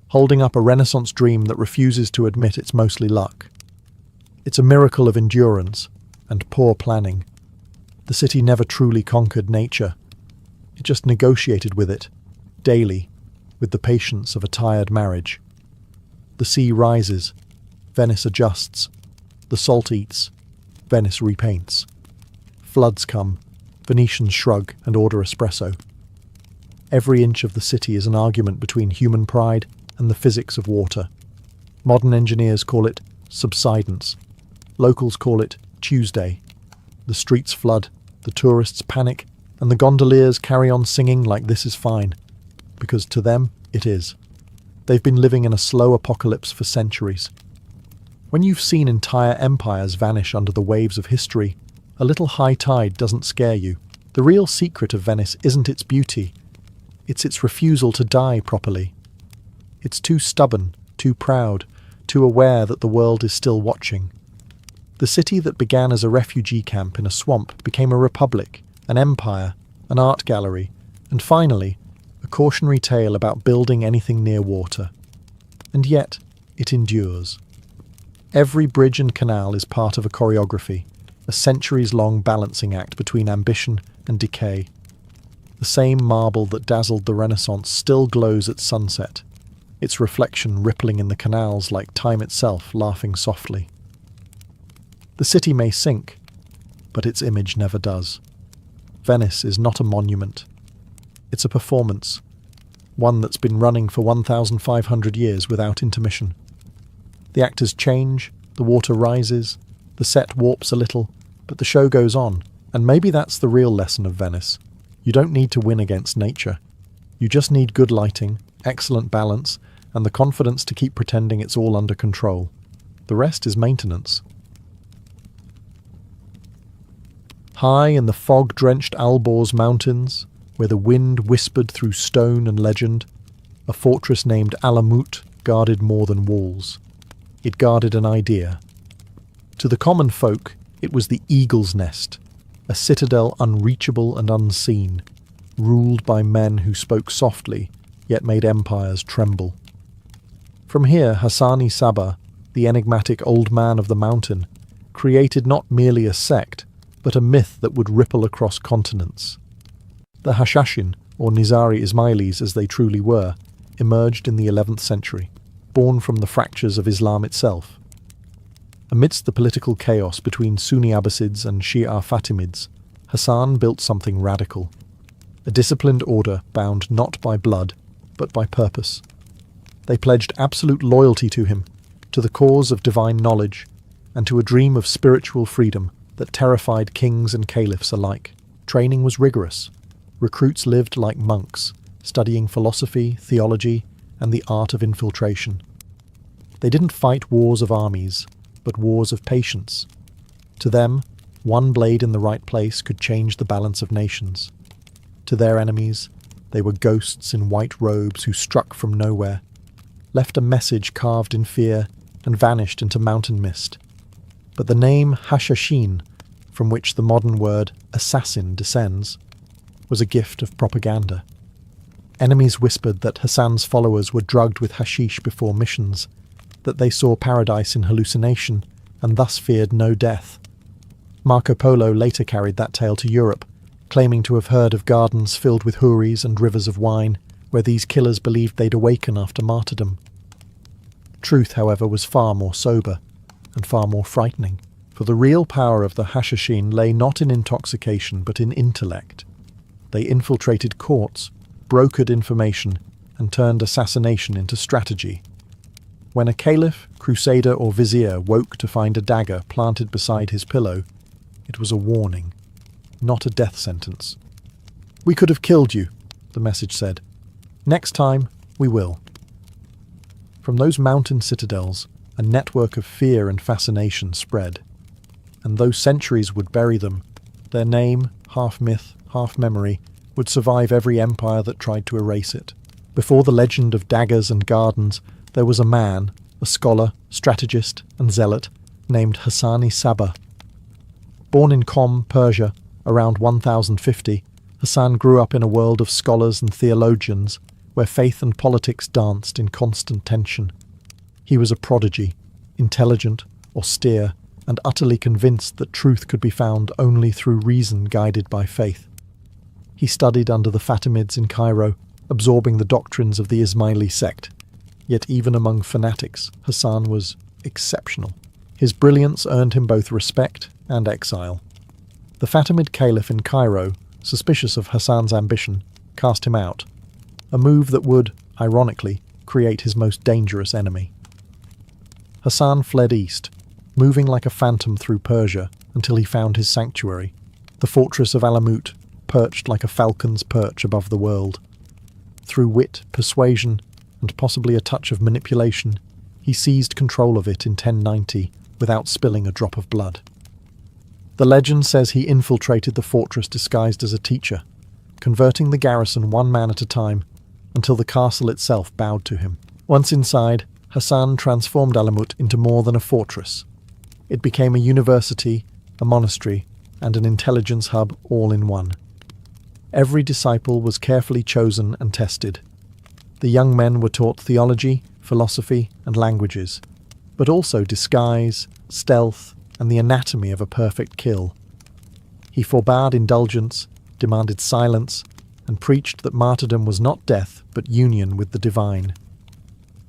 holding up a Renaissance dream that refuses to admit it's mostly luck. It's a miracle of endurance and poor planning. The city never truly conquered nature. It just negotiated with it, daily, with the patience of a tired marriage. The sea rises, Venice adjusts. The salt eats, Venice repaints. Floods come, Venetians shrug and order espresso. Every inch of the city is an argument between human pride and the physics of water. Modern engineers call it subsidence. Locals call it Tuesday. The streets flood, the tourists panic, and the gondoliers carry on singing like this is fine. Because to them, it is. They've been living in a slow apocalypse for centuries. When you've seen entire empires vanish under the waves of history, a little high tide doesn't scare you. The real secret of Venice isn't its beauty. It's its refusal to die properly. It's too stubborn, too proud, too aware that the world is still watching. The city that began as a refugee camp in a swamp became a republic, an empire, an art gallery, and finally, a cautionary tale about building anything near water. And yet, it endures. Every bridge and canal is part of a choreography, a centuries-long balancing act between ambition and decay. The same marble that dazzled the Renaissance still glows at sunset, its reflection rippling in the canals like time itself laughing softly. The city may sink, but its image never does. Venice is not a monument. It's a performance, one that's been running for 1,500 years without intermission. The actors change, the water rises, the set warps a little, but the show goes on, and maybe that's the real lesson of Venice. You don't need to win against nature. You just need good lighting, excellent balance, and the confidence to keep pretending it's all under control. The rest is maintenance. High in the fog-drenched Alborz Mountains, where the wind whispered through stone and legend, a fortress named Alamut guarded more than walls. It guarded an idea. To the common folk, it was the eagle's nest, a citadel unreachable and unseen, ruled by men who spoke softly, yet made empires tremble. From here, Hassani Sabah, the enigmatic old man of the mountain, created not merely a sect, but a myth that would ripple across continents. The Hashashin, or Nizari Ismailis as they truly were, emerged in the 11th century. born from the fractures of Islam itself. Amidst the political chaos between Sunni Abbasids and Shia Fatimids, Hassan built something radical. A disciplined order bound not by blood, but by purpose. They pledged absolute loyalty to him, to the cause of divine knowledge, and to a dream of spiritual freedom that terrified kings and caliphs alike. Training was rigorous. Recruits lived like monks, studying philosophy, theology, and the art of infiltration. They didn't fight wars of armies, but wars of patience. To them, one blade in the right place could change the balance of nations. To their enemies, they were ghosts in white robes who struck from nowhere, left a message carved in fear, and vanished into mountain mist. But the name Hashashin, from which the modern word assassin descends, was a gift of propaganda. Enemies whispered that Hassan's followers were drugged with hashish before missions, that they saw paradise in hallucination, and thus feared no death. Marco Polo later carried that tale to Europe, claiming to have heard of gardens filled with houris and rivers of wine, where these killers believed they'd awaken after martyrdom. Truth, however, was far more sober, and far more frightening, for the real power of the Hashashin lay not in intoxication but in intellect. They infiltrated courts, brokered information, and turned assassination into strategy. When a caliph, crusader, or vizier woke to find a dagger planted beside his pillow, it was a warning, not a death sentence. "We could have killed you," the message said. "Next time, we will." From those mountain citadels, a network of fear and fascination spread. And though centuries would bury them, their name, half myth, half memory, would survive every empire that tried to erase it. Before the legend of daggers and gardens, there was a man, a scholar, strategist, and zealot, named Hassan-i-Sabah. Born in Qom, Persia, around 1050, Hassan grew up in a world of scholars and theologians, where faith and politics danced in constant tension. He was a prodigy, intelligent, austere, and utterly convinced that truth could be found only through reason guided by faith. He studied under the Fatimids in Cairo, absorbing the doctrines of the Ismaili sect. Yet even among fanatics, Hassan was exceptional. His brilliance earned him both respect and exile. The Fatimid caliph in Cairo, suspicious of Hassan's ambition, cast him out, a move that would, ironically, create his most dangerous enemy. Hassan fled east, moving like a phantom through Persia until he found his sanctuary, the fortress of Alamut, perched like a falcon's perch above the world. Through wit, persuasion, and possibly a touch of manipulation, he seized control of it in 1090 without spilling a drop of blood. The legend says he infiltrated the fortress disguised as a teacher, converting the garrison one man at a time until the castle itself bowed to him. Once inside, Hassan transformed Alamut into more than a fortress. It became a university, a monastery, and an intelligence hub all in one. Every disciple was carefully chosen and tested. The young men were taught theology, philosophy, and languages, but also disguise, stealth, and the anatomy of a perfect kill. He forbade indulgence, demanded silence, and preached that martyrdom was not death, but union with the divine.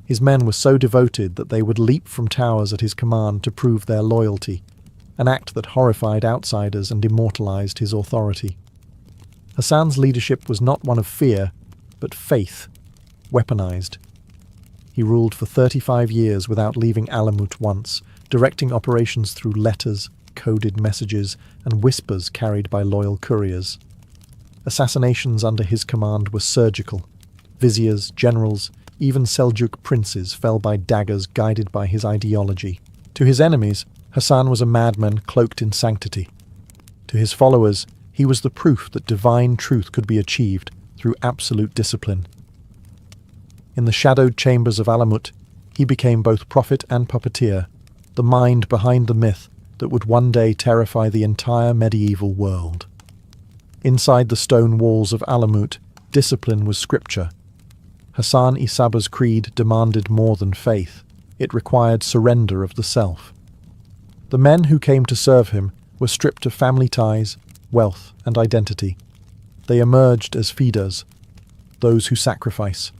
His men were so devoted that they would leap from towers at his command to prove their loyalty, an act that horrified outsiders and immortalized his authority. Hassan's leadership was not one of fear, but faith, weaponized. He ruled for 35 years without leaving Alamut once, directing operations through letters, coded messages, and whispers carried by loyal couriers. Assassinations under his command were surgical. Viziers, generals, even Seljuk princes fell by daggers guided by his ideology. To his enemies, Hassan was a madman cloaked in sanctity. To his followers, he was the proof that divine truth could be achieved through absolute discipline. In the shadowed chambers of Alamut, he became both prophet and puppeteer, the mind behind the myth that would one day terrify the entire medieval world. Inside the stone walls of Alamut, discipline was scripture. Hassan-i-Sabah's creed demanded more than faith. It required surrender of the self. The men who came to serve him were stripped of family ties, wealth, and identity. They emerged as feeders, those who sacrifice.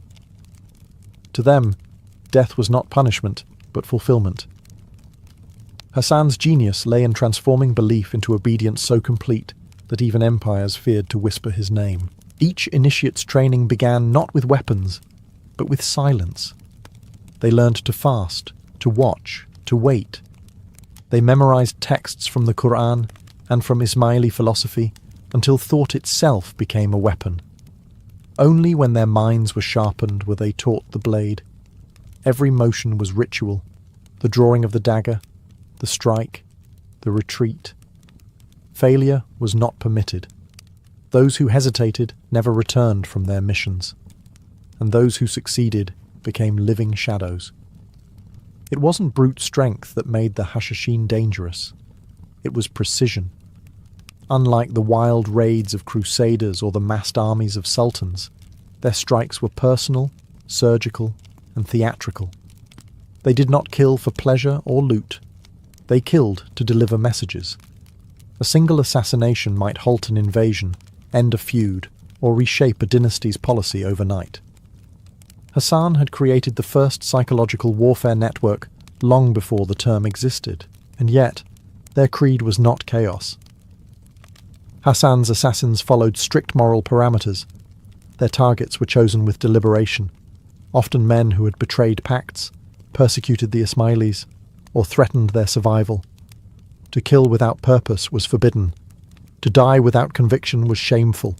To them, death was not punishment, but fulfillment. Hassan's genius lay in transforming belief into obedience so complete that even empires feared to whisper his name. Each initiate's training began not with weapons, but with silence. They learned to fast, to watch, to wait. They memorized texts from the Quran and from Ismaili philosophy until thought itself became a weapon. Only when their minds were sharpened were they taught the blade. Every motion was ritual, the drawing of the dagger, the strike, the retreat. Failure was not permitted. Those who hesitated never returned from their missions, and those who succeeded became living shadows. It wasn't brute strength that made the Hashashin dangerous. It was precision. Unlike the wild raids of crusaders or the massed armies of sultans, their strikes were personal, surgical, and theatrical. They did not kill for pleasure or loot. They killed to deliver messages. A single assassination might halt an invasion, end a feud, or reshape a dynasty's policy overnight. Hassan had created the first psychological warfare network long before the term existed, and yet their creed was not chaos. Hassan's assassins followed strict moral parameters. Their targets were chosen with deliberation, often men who had betrayed pacts, persecuted the Ismailis, or threatened their survival. To kill without purpose was forbidden. To die without conviction was shameful.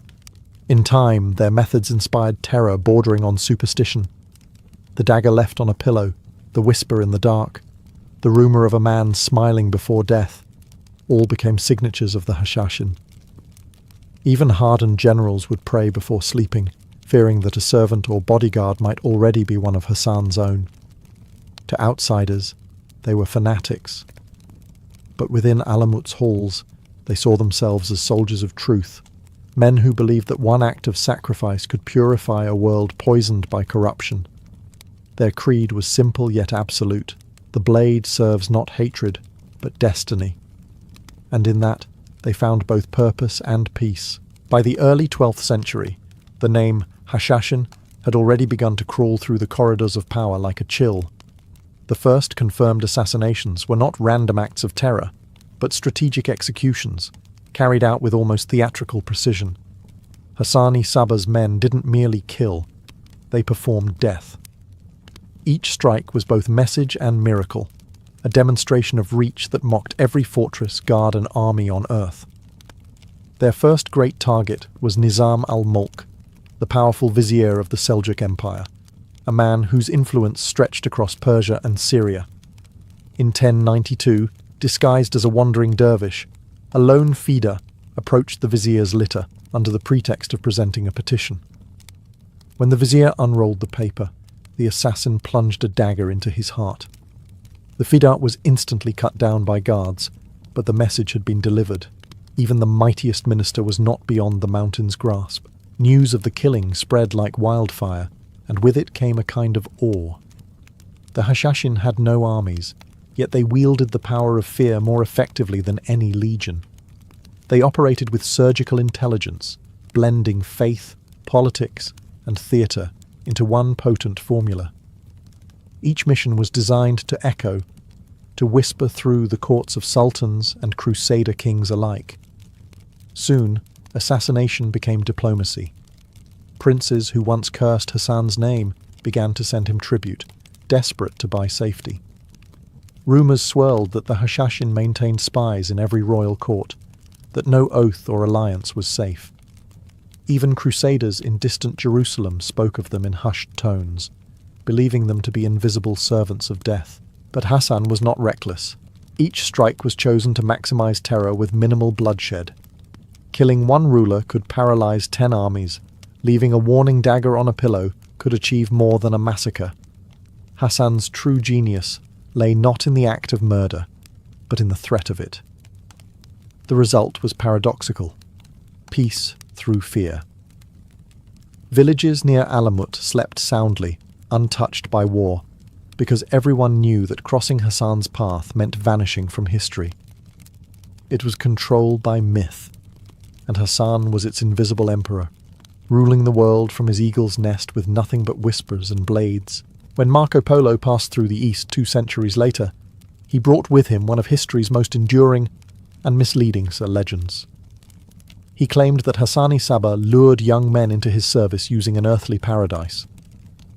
In time, their methods inspired terror bordering on superstition. The dagger left on a pillow, the whisper in the dark, the rumour of a man smiling before death, all became signatures of the Hashashin. Even hardened generals would pray before sleeping, fearing that a servant or bodyguard might already be one of Hassan's own. To outsiders, they were fanatics. But within Alamut's halls, they saw themselves as soldiers of truth, men who believed that one act of sacrifice could purify a world poisoned by corruption. Their creed was simple yet absolute. The blade serves not hatred, but destiny. And in that, they found both purpose and peace. By the early 12th century, the name Hashashin had already begun to crawl through the corridors of power like a chill. The first confirmed assassinations were not random acts of terror, but strategic executions, carried out with almost theatrical precision. Hassani Saba's men didn't merely kill, they performed death. Each strike was both message and miracle, a demonstration of reach that mocked every fortress, guard and army on earth. Their first great target was Nizam al-Mulk, the powerful vizier of the Seljuk Empire, a man whose influence stretched across Persia and Syria. In 1092, disguised as a wandering dervish, a lone feeder approached the vizier's litter under the pretext of presenting a petition. When the vizier unrolled the paper, the assassin plunged a dagger into his heart. The fida was instantly cut down by guards, but the message had been delivered. Even the mightiest minister was not beyond the mountain's grasp. News of the killing spread like wildfire, and with it came a kind of awe. The Hashashin had no armies, yet they wielded the power of fear more effectively than any legion. They operated with surgical intelligence, blending faith, politics, and theatre into one potent formula. Each mission was designed to echo, to whisper through the courts of sultans and crusader kings alike. Soon, assassination became diplomacy. Princes who once cursed Hassan's name began to send him tribute, desperate to buy safety. Rumours swirled that the Hashashin maintained spies in every royal court, that no oath or alliance was safe. Even crusaders in distant Jerusalem spoke of them in hushed tones, believing them to be invisible servants of death. But Hassan was not reckless. Each strike was chosen to maximize terror with minimal bloodshed. Killing one ruler could paralyze 10 armies. Leaving a warning dagger on a pillow could achieve more than a massacre. Hassan's true genius lay not in the act of murder, but in the threat of it. The result was paradoxical. Peace through fear. Villages near Alamut slept soundly, untouched by war, because everyone knew that crossing Hassan's path meant vanishing from history. It was controlled by myth, and Hassan was its invisible emperor, ruling the world from his eagle's nest with nothing but whispers and blades. When Marco Polo passed through the East 2 centuries later, he brought with him one of history's most enduring and misleading legends. He claimed that Hassani Sabah lured young men into his service using an earthly paradise,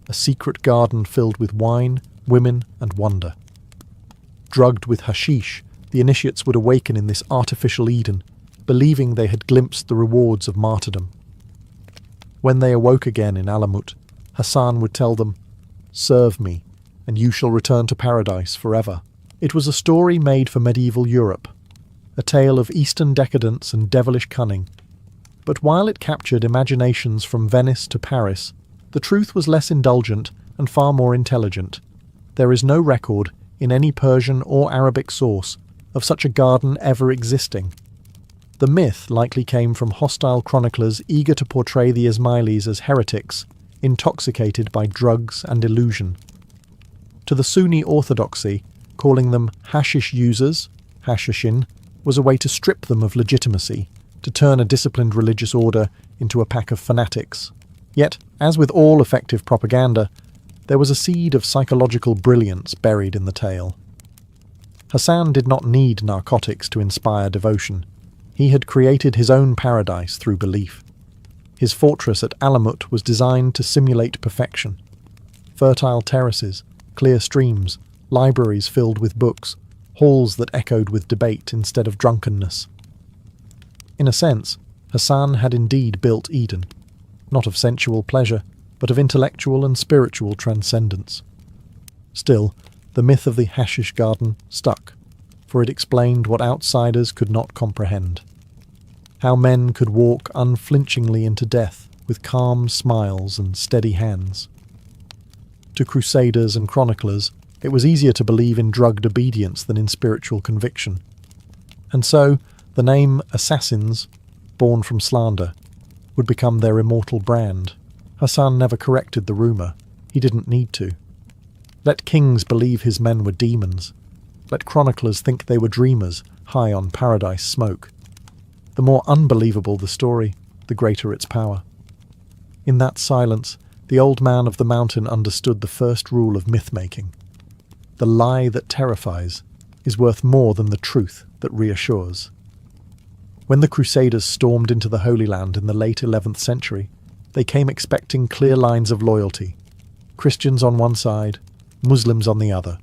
a secret garden filled with wine, women, and wonder. Drugged with hashish, the initiates would awaken in this artificial Eden, believing they had glimpsed the rewards of martyrdom. When they awoke again in Alamut, Hassan would tell them, "Serve me, and you shall return to paradise forever." It was a story made for medieval Europe, a tale of Eastern decadence and devilish cunning. But while it captured imaginations from Venice to Paris, the truth was less indulgent and far more intelligent. There is no record, in any Persian or Arabic source, of such a garden ever existing. The myth likely came from hostile chroniclers eager to portray the Ismailis as heretics, intoxicated by drugs and illusion. To the Sunni orthodoxy, calling them hashish users, hashashin, was a way to strip them of legitimacy, to turn a disciplined religious order into a pack of fanatics. Yet, as with all effective propaganda, there was a seed of psychological brilliance buried in the tale. Hassan did not need narcotics to inspire devotion. He had created his own paradise through belief. His fortress at Alamut was designed to simulate perfection. Fertile terraces, clear streams, libraries filled with books, halls that echoed with debate instead of drunkenness. In a sense, Hassan had indeed built Eden, not of sensual pleasure, but of intellectual and spiritual transcendence. Still, the myth of the hashish garden stuck, for it explained what outsiders could not comprehend. How men could walk unflinchingly into death with calm smiles and steady hands. To crusaders and chroniclers, it was easier to believe in drugged obedience than in spiritual conviction. And so, the name assassins, born from slander, would become their immortal brand. Hassan never corrected the rumour. He didn't need to. Let kings believe his men were demons. Let chroniclers think they were dreamers, high on paradise smoke. The more unbelievable the story, the greater its power. In that silence, the old man of the mountain understood the first rule of myth-making. The lie that terrifies is worth more than the truth that reassures. When the Crusaders stormed into the Holy Land in the late 11th century, they came expecting clear lines of loyalty, Christians on one side, Muslims on the other.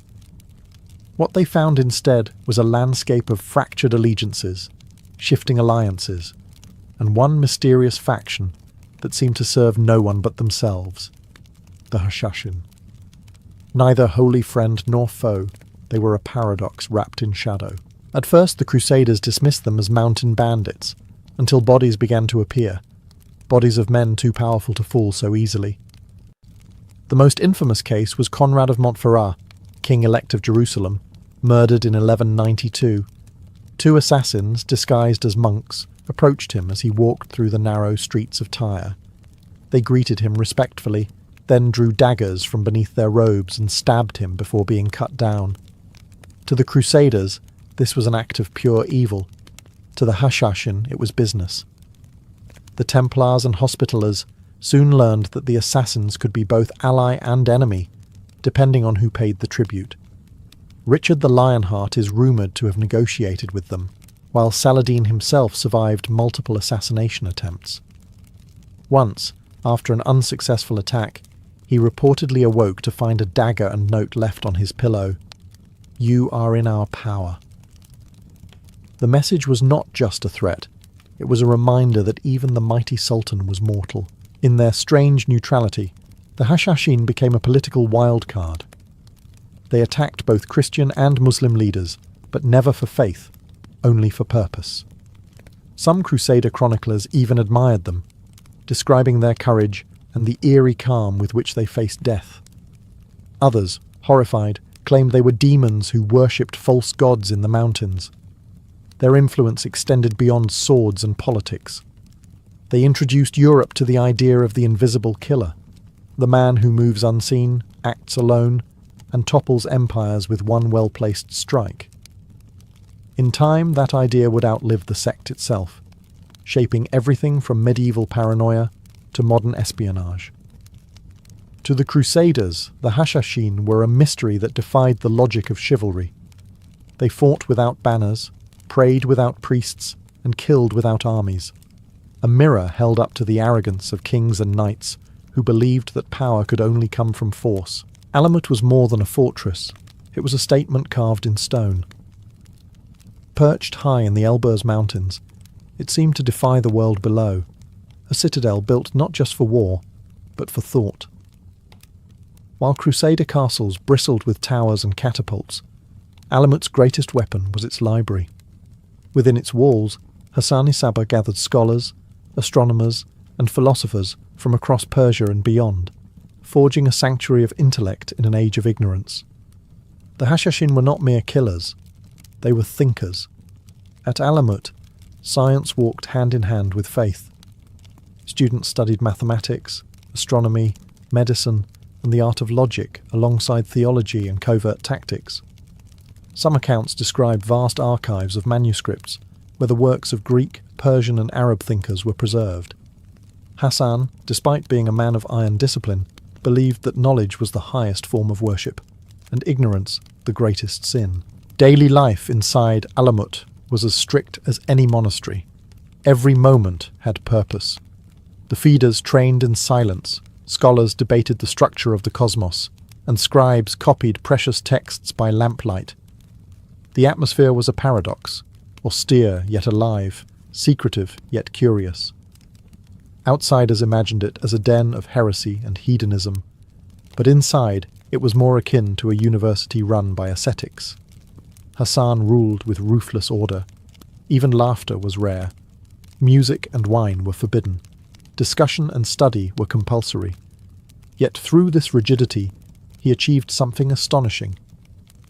What they found instead was a landscape of fractured allegiances, shifting alliances, and one mysterious faction that seemed to serve no one but themselves, the Hashashin. Neither holy friend nor foe, they were a paradox wrapped in shadow. At first the Crusaders dismissed them as mountain bandits, until bodies began to appear, bodies of men too powerful to fall so easily. The most infamous case was Conrad of Montferrat, king-elect of Jerusalem, murdered in 1192. 2 assassins, disguised as monks, approached him as he walked through the narrow streets of Tyre. They greeted him respectfully, then drew daggers from beneath their robes and stabbed him before being cut down. To the Crusaders, this was an act of pure evil. To the Hashashin, it was business. The Templars and Hospitallers soon learned that the assassins could be both ally and enemy, depending on who paid the tribute. Richard the Lionheart is rumoured to have negotiated with them, while Saladin himself survived multiple assassination attempts. Once, after an unsuccessful attack, he reportedly awoke to find a dagger and note left on his pillow. "You are in our power." The message was not just a threat, it was a reminder that even the mighty Sultan was mortal. In their strange neutrality, the Hashashin became a political wildcard. They attacked both Christian and Muslim leaders, but never for faith, only for purpose. Some Crusader chroniclers even admired them, describing their courage and the eerie calm with which they faced death. Others, horrified, claimed they were demons who worshipped false gods in the mountains. Their influence extended beyond swords and politics. They introduced Europe to the idea of the invisible killer, the man who moves unseen, acts alone, and topples empires with one well-placed strike. In time, that idea would outlive the sect itself, shaping everything from medieval paranoia to modern espionage. To the Crusaders, the Hashashin were a mystery that defied the logic of chivalry. They fought without banners, prayed without priests, and killed without armies. A mirror held up to the arrogance of kings and knights who believed that power could only come from force. Alamut was more than a fortress. It was a statement carved in stone. Perched high in the Elburz Mountains, it seemed to defy the world below, a citadel built not just for war, but for thought. While Crusader castles bristled with towers and catapults, Alamut's greatest weapon was its library. Within its walls, Hassan-i-Sabbah gathered scholars, astronomers, and philosophers from across Persia and beyond, forging a sanctuary of intellect in an age of ignorance. The Hashashin were not mere killers, they were thinkers. At Alamut, science walked hand in hand with faith. Students studied mathematics, astronomy, medicine, and the art of logic alongside theology and covert tactics. Some accounts describe vast archives of manuscripts where the works of Greek, Persian, and Arab thinkers were preserved. Hassan, despite being a man of iron discipline, believed that knowledge was the highest form of worship, and ignorance the greatest sin. Daily life inside Alamut was as strict as any monastery. Every moment had purpose. The feeders trained in silence, scholars debated the structure of the cosmos, and scribes copied precious texts by lamplight. The atmosphere was a paradox, austere yet alive, secretive yet curious. Outsiders imagined it as a den of heresy and hedonism, but inside it was more akin to a university run by ascetics. Hassan ruled with ruthless order. Even laughter was rare. Music and wine were forbidden. Discussion and study were compulsory. Yet through this rigidity, he achieved something astonishing.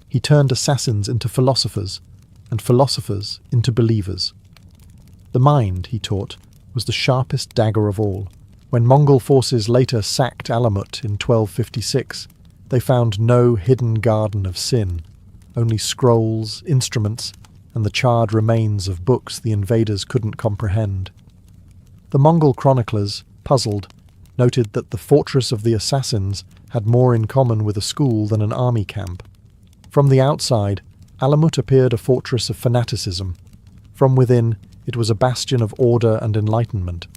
He turned assassins into philosophers, and philosophers into believers. The mind, he taught, was the sharpest dagger of all. When Mongol forces later sacked Alamut in 1256, they found no hidden garden of sin, only scrolls, instruments, and the charred remains of books the invaders couldn't comprehend. The Mongol chroniclers, puzzled, noted that the fortress of the assassins had more in common with a school than an army camp. From the outside, Alamut appeared a fortress of fanaticism. From within, it was a bastion of order and enlightenment.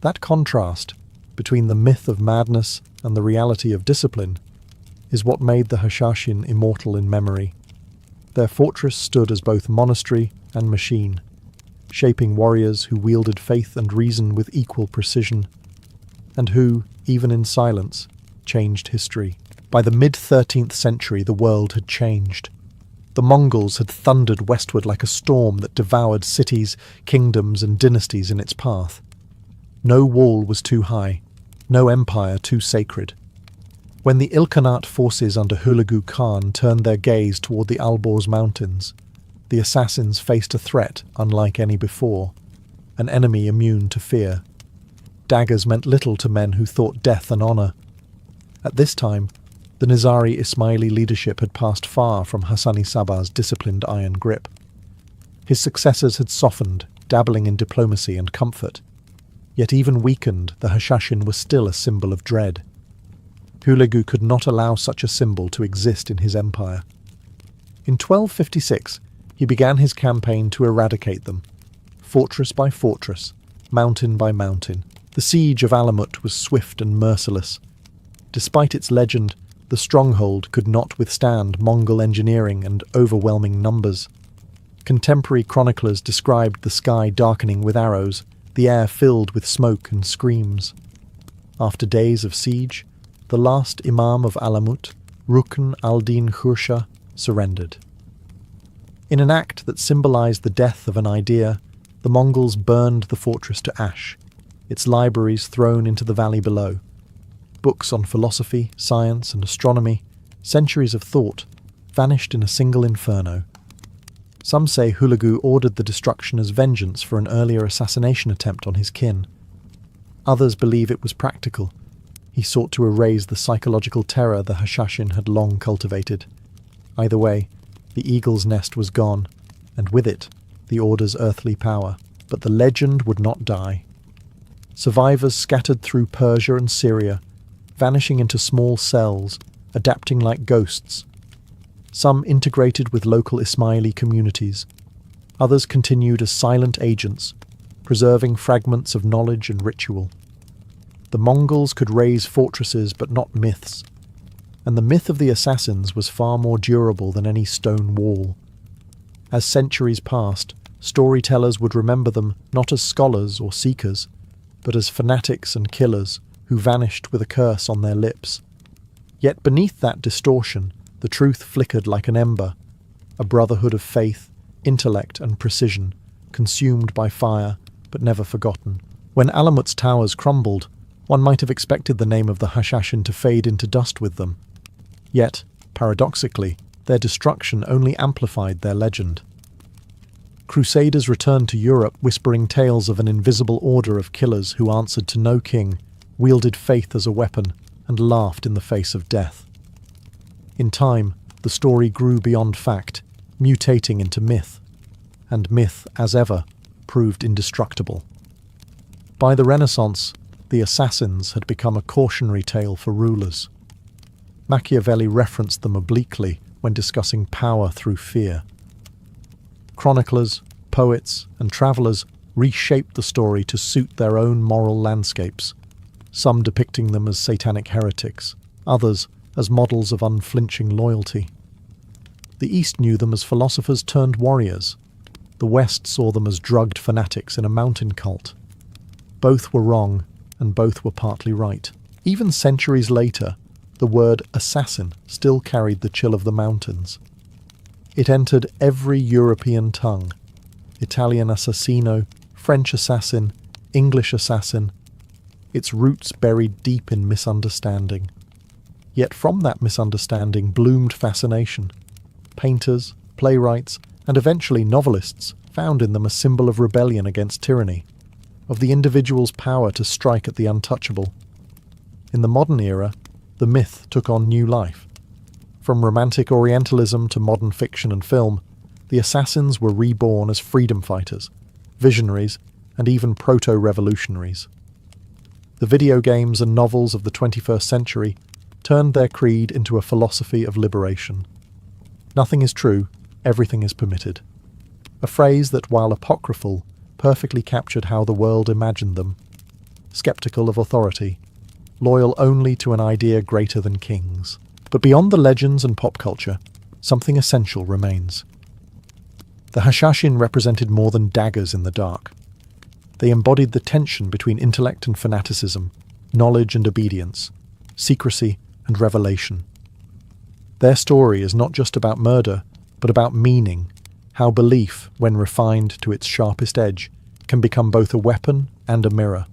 That contrast between the myth of madness and the reality of discipline is what made the Hashashin immortal in memory. Their fortress stood as both monastery and machine, shaping warriors who wielded faith and reason with equal precision, and who, even in silence, changed history. By the mid-13th century, the world had changed. The Mongols had thundered westward like a storm that devoured cities, kingdoms, and dynasties in its path. No wall was too high, no empire too sacred. When the Ilkhanate forces under Hulagu Khan turned their gaze toward the Elburz Mountains, the assassins faced a threat unlike any before, an enemy immune to fear. Daggers meant little to men who thought death an honor. At this time, the Nizari Ismaili leadership had passed far from Hassan-i-Sabbah's disciplined iron grip. His successors had softened, dabbling in diplomacy and comfort. Yet even weakened, the Hashashin were still a symbol of dread. Hulagu could not allow such a symbol to exist in his empire. In 1256, he began his campaign to eradicate them. Fortress by fortress, mountain by mountain, the siege of Alamut was swift and merciless. Despite its legend, the stronghold could not withstand Mongol engineering and overwhelming numbers. Contemporary chroniclers described the sky darkening with arrows, the air filled with smoke and screams. After days of siege, the last Imam of Alamut, Rukn al-Din Khursha, surrendered. In an act that symbolized the death of an idea, the Mongols burned the fortress to ash, its libraries thrown into the valley below. Books on philosophy, science, and astronomy, centuries of thought, vanished in a single inferno. Some say Hulagu ordered the destruction as vengeance for an earlier assassination attempt on his kin. Others believe it was practical. He sought to erase the psychological terror the Hashashin had long cultivated. Either way, the eagle's nest was gone, and with it, the order's earthly power. But the legend would not die. Survivors scattered through Persia and Syria, vanishing into small cells, adapting like ghosts. Some integrated with local Ismaili communities. Others continued as silent agents, preserving fragments of knowledge and ritual. The Mongols could raise fortresses but not myths, and the myth of the assassins was far more durable than any stone wall. As centuries passed, storytellers would remember them not as scholars or seekers, but as fanatics and killers who vanished with a curse on their lips. Yet beneath that distortion, the truth flickered like an ember, a brotherhood of faith, intellect and precision, consumed by fire but never forgotten. When Alamut's towers crumbled, one might have expected the name of the Hashashin to fade into dust with them. Yet, paradoxically, their destruction only amplified their legend. Crusaders returned to Europe whispering tales of an invisible order of killers who answered to no king, wielded faith as a weapon, and laughed in the face of death. In time, the story grew beyond fact, mutating into myth, and myth, as ever, proved indestructible. By the Renaissance, the assassins had become a cautionary tale for rulers. Machiavelli referenced them obliquely when discussing power through fear. Chroniclers, poets, and travellers reshaped the story to suit their own moral landscapes, some depicting them as satanic heretics, others as models of unflinching loyalty. The East knew them as philosophers turned warriors. The West saw them as drugged fanatics in a mountain cult. Both were wrong, and both were partly right. Even centuries later, the word assassin still carried the chill of the mountains. It entered every European tongue. Italian assassino, French assassin, English assassin. Its roots buried deep in misunderstanding. Yet from that misunderstanding bloomed fascination. Painters, playwrights, and eventually novelists found in them a symbol of rebellion against tyranny, of the individual's power to strike at the untouchable. In the modern era, the myth took on new life. From romantic Orientalism to modern fiction and film, the assassins were reborn as freedom fighters, visionaries, and even proto-revolutionaries. The video games and novels of the 21st century turned their creed into a philosophy of liberation. Nothing is true, everything is permitted. A phrase that, while apocryphal, perfectly captured how the world imagined them. Skeptical of authority, loyal only to an idea greater than kings. But beyond the legends and pop culture, something essential remains. The Hashashin represented more than daggers in the dark. They embodied the tension between intellect and fanaticism, knowledge and obedience, secrecy and revelation. Their story is not just about murder, but about meaning, how belief, when refined to its sharpest edge, can become both a weapon and a mirror.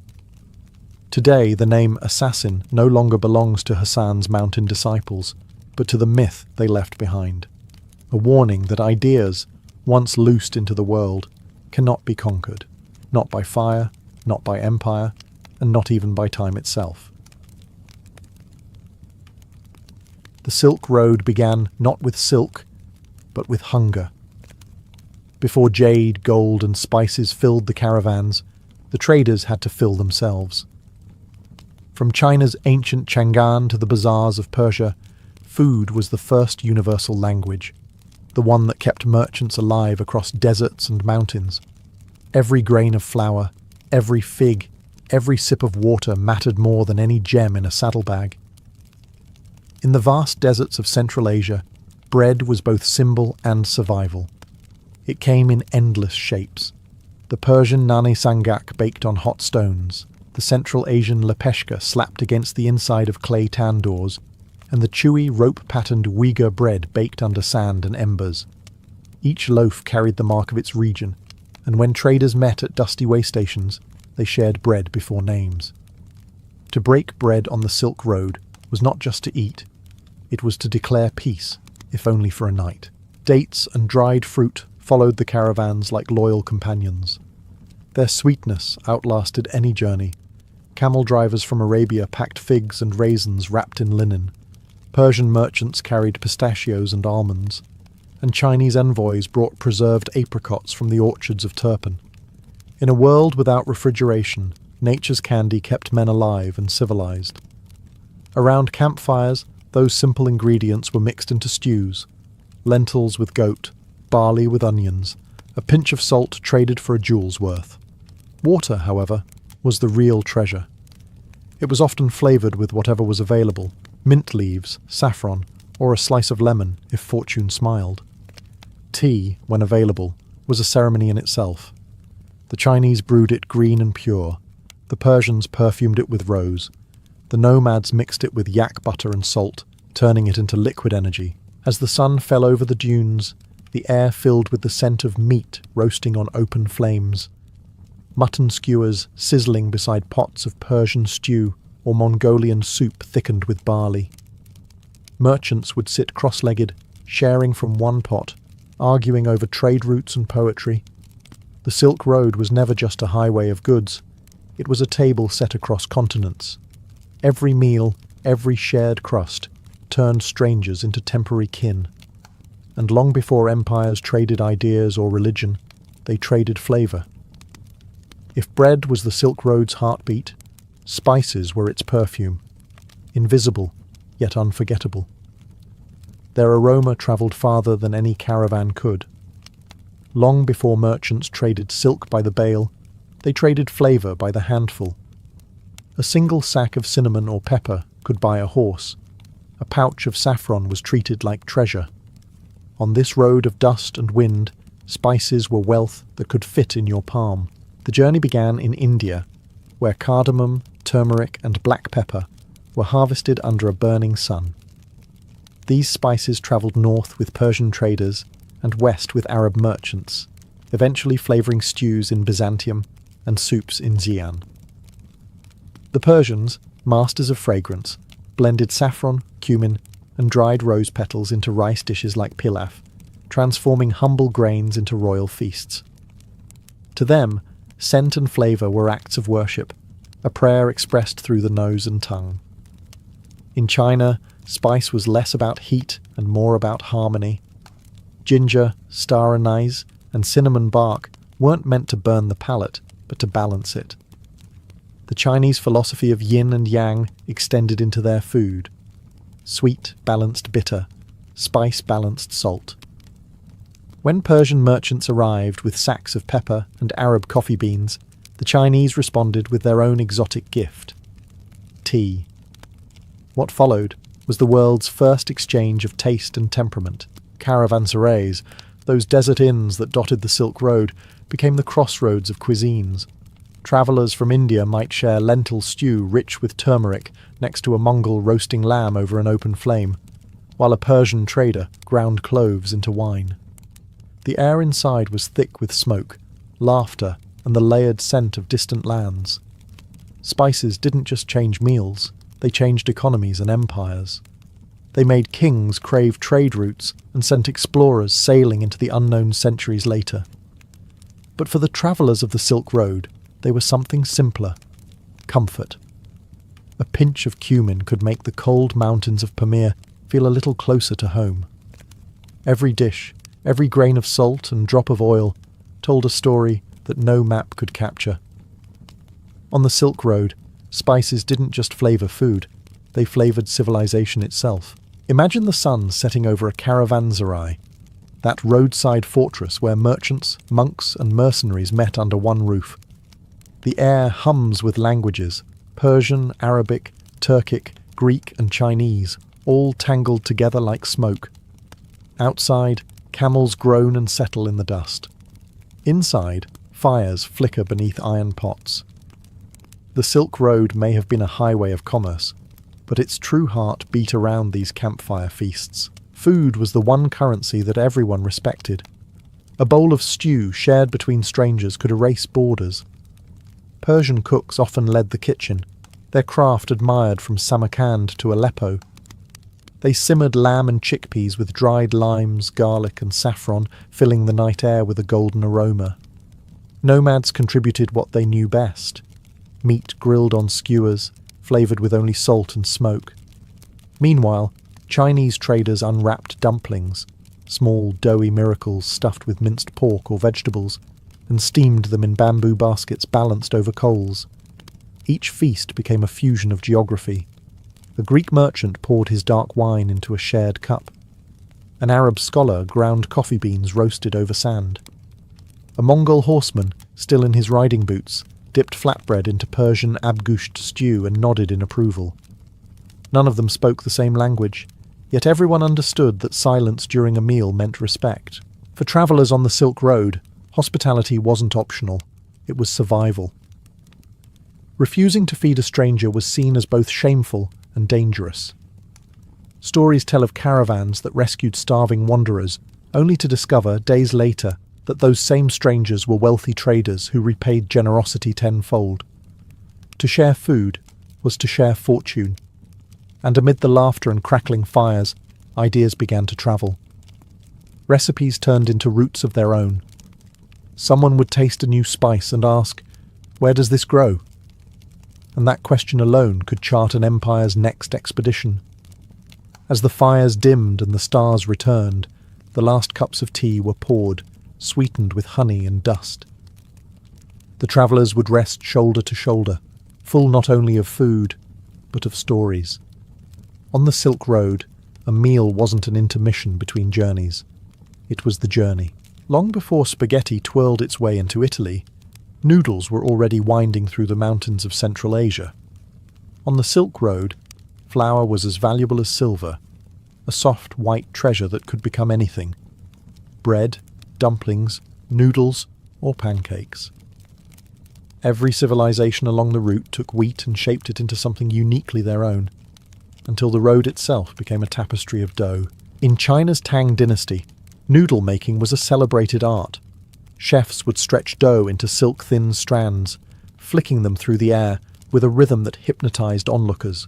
Today, the name assassin no longer belongs to Hassan's mountain disciples, but to the myth they left behind. A warning that ideas, once loosed into the world, cannot be conquered, not by fire, not by empire, and not even by time itself. The Silk Road began not with silk, but with hunger. Before jade, gold, and spices filled the caravans, the traders had to fill themselves. From China's ancient Chang'an to the bazaars of Persia, food was the first universal language, the one that kept merchants alive across deserts and mountains. Every grain of flour, every fig, every sip of water mattered more than any gem in a saddlebag. In the vast deserts of Central Asia, bread was both symbol and survival. It came in endless shapes. The Persian nani sangak baked on hot stones, the Central Asian lepeshka slapped against the inside of clay tandoors, and the chewy, rope-patterned Uyghur bread baked under sand and embers. Each loaf carried the mark of its region, and when traders met at dusty way stations, they shared bread before names. To break bread on the Silk Road was not just to eat, it was to declare peace, if only for a night. Dates and dried fruit followed the caravans like loyal companions. Their sweetness outlasted any journey. Camel drivers from Arabia packed figs and raisins wrapped in linen. Persian merchants carried pistachios and almonds, and Chinese envoys brought preserved apricots from the orchards of Turpan. In a world without refrigeration, nature's candy kept men alive and civilized. Around campfires, those simple ingredients were mixed into stews: lentils with goat, barley with onions, a pinch of salt traded for a jewel's worth. Water, however, was the real treasure. It was often flavoured with whatever was available: mint leaves, saffron, or a slice of lemon if fortune smiled. Tea, when available, was a ceremony in itself. The Chinese brewed it green and pure. The Persians perfumed it with rose. The nomads mixed it with yak butter and salt, turning it into liquid energy. As the sun fell over the dunes, the air filled with the scent of meat roasting on open flames. Mutton skewers sizzling beside pots of Persian stew or Mongolian soup thickened with barley. Merchants would sit cross-legged, sharing from one pot, arguing over trade routes and poetry. The Silk Road was never just a highway of goods. It was a table set across continents. Every meal, every shared crust, turned strangers into temporary kin. And long before empires traded ideas or religion, they traded flavour. If bread was the Silk Road's heartbeat, spices were its perfume, invisible yet unforgettable. Their aroma travelled farther than any caravan could. Long before merchants traded silk by the bale, they traded flavour by the handful. A single sack of cinnamon or pepper could buy a horse. A pouch of saffron was treated like treasure. On this road of dust and wind, spices were wealth that could fit in your palm. The journey began in India, where cardamom, turmeric, and black pepper were harvested under a burning sun. These spices travelled north with Persian traders and west with Arab merchants, eventually flavouring stews in Byzantium and soups in Xi'an. The Persians, masters of fragrance, blended saffron, cumin, and dried rose petals into rice dishes like pilaf, transforming humble grains into royal feasts. To them, scent and flavour were acts of worship, a prayer expressed through the nose and tongue. In China, spice was less about heat and more about harmony. Ginger, star anise, and cinnamon bark weren't meant to burn the palate, but to balance it. The Chinese philosophy of yin and yang extended into their food. Sweet balanced bitter, spice balanced salt. When Persian merchants arrived with sacks of pepper and Arab coffee beans, the Chinese responded with their own exotic gift: tea. What followed was the world's first exchange of taste and temperament. Caravanserais, those desert inns that dotted the Silk Road, became the crossroads of cuisines. Travellers from India might share lentil stew rich with turmeric next to a Mongol roasting lamb over an open flame, while a Persian trader ground cloves into wine. The air inside was thick with smoke, laughter, and the layered scent of distant lands. Spices didn't just change meals, they changed economies and empires. They made kings crave trade routes and sent explorers sailing into the unknown centuries later. But for the travellers of the Silk Road, they were something simpler: comfort. A pinch of cumin could make the cold mountains of Pamir feel a little closer to home. Every dish, every grain of salt and drop of oil told a story that no map could capture. On the Silk Road, spices didn't just flavour food, they flavoured civilization itself. Imagine the sun setting over a caravanserai, that roadside fortress where merchants, monks and mercenaries met under one roof. The air hums with languages: Persian, Arabic, Turkic, Greek and Chinese, all tangled together like smoke. Outside, camels groan and settle in the dust. Inside, fires flicker beneath iron pots. The Silk Road may have been a highway of commerce, but its true heart beat around these campfire feasts. Food was the one currency that everyone respected. A bowl of stew shared between strangers could erase borders. Persian cooks often led the kitchen, their craft admired from Samarkand to Aleppo. They simmered lamb and chickpeas with dried limes, garlic and saffron, filling the night air with a golden aroma. Nomads contributed what they knew best: meat grilled on skewers, flavoured with only salt and smoke. Meanwhile, Chinese traders unwrapped dumplings, small doughy miracles stuffed with minced pork or vegetables, and steamed them in bamboo baskets balanced over coals. Each feast became a fusion of geography. A Greek merchant poured his dark wine into a shared cup. An Arab scholar ground coffee beans roasted over sand. A Mongol horseman, still in his riding boots, dipped flatbread into Persian abgusht stew and nodded in approval. None of them spoke the same language, yet everyone understood that silence during a meal meant respect. For travellers on the Silk Road, hospitality wasn't optional, it was survival. Refusing to feed a stranger was seen as both shameful and dangerous. Stories tell of caravans that rescued starving wanderers, only to discover, days later, that those same strangers were wealthy traders who repaid generosity tenfold. To share food was to share fortune, and amid the laughter and crackling fires, ideas began to travel. Recipes turned into routes of their own. Someone would taste a new spice and ask, "Where does this grow?" And that question alone could chart an empire's next expedition. As the fires dimmed and the stars returned, the last cups of tea were poured, sweetened with honey and dust. The travellers would rest shoulder to shoulder, full not only of food, but of stories. On the Silk Road, a meal wasn't an intermission between journeys. It was the journey. Long before spaghetti twirled its way into Italy, noodles were already winding through the mountains of Central Asia. On the Silk Road, flour was as valuable as silver, a soft white treasure that could become anything: bread, dumplings, noodles, or pancakes. Every civilization along the route took wheat and shaped it into something uniquely their own, until the road itself became a tapestry of dough. In China's Tang dynasty, noodle making was a celebrated art. Chefs would stretch dough into silk-thin strands, flicking them through the air with a rhythm that hypnotized onlookers.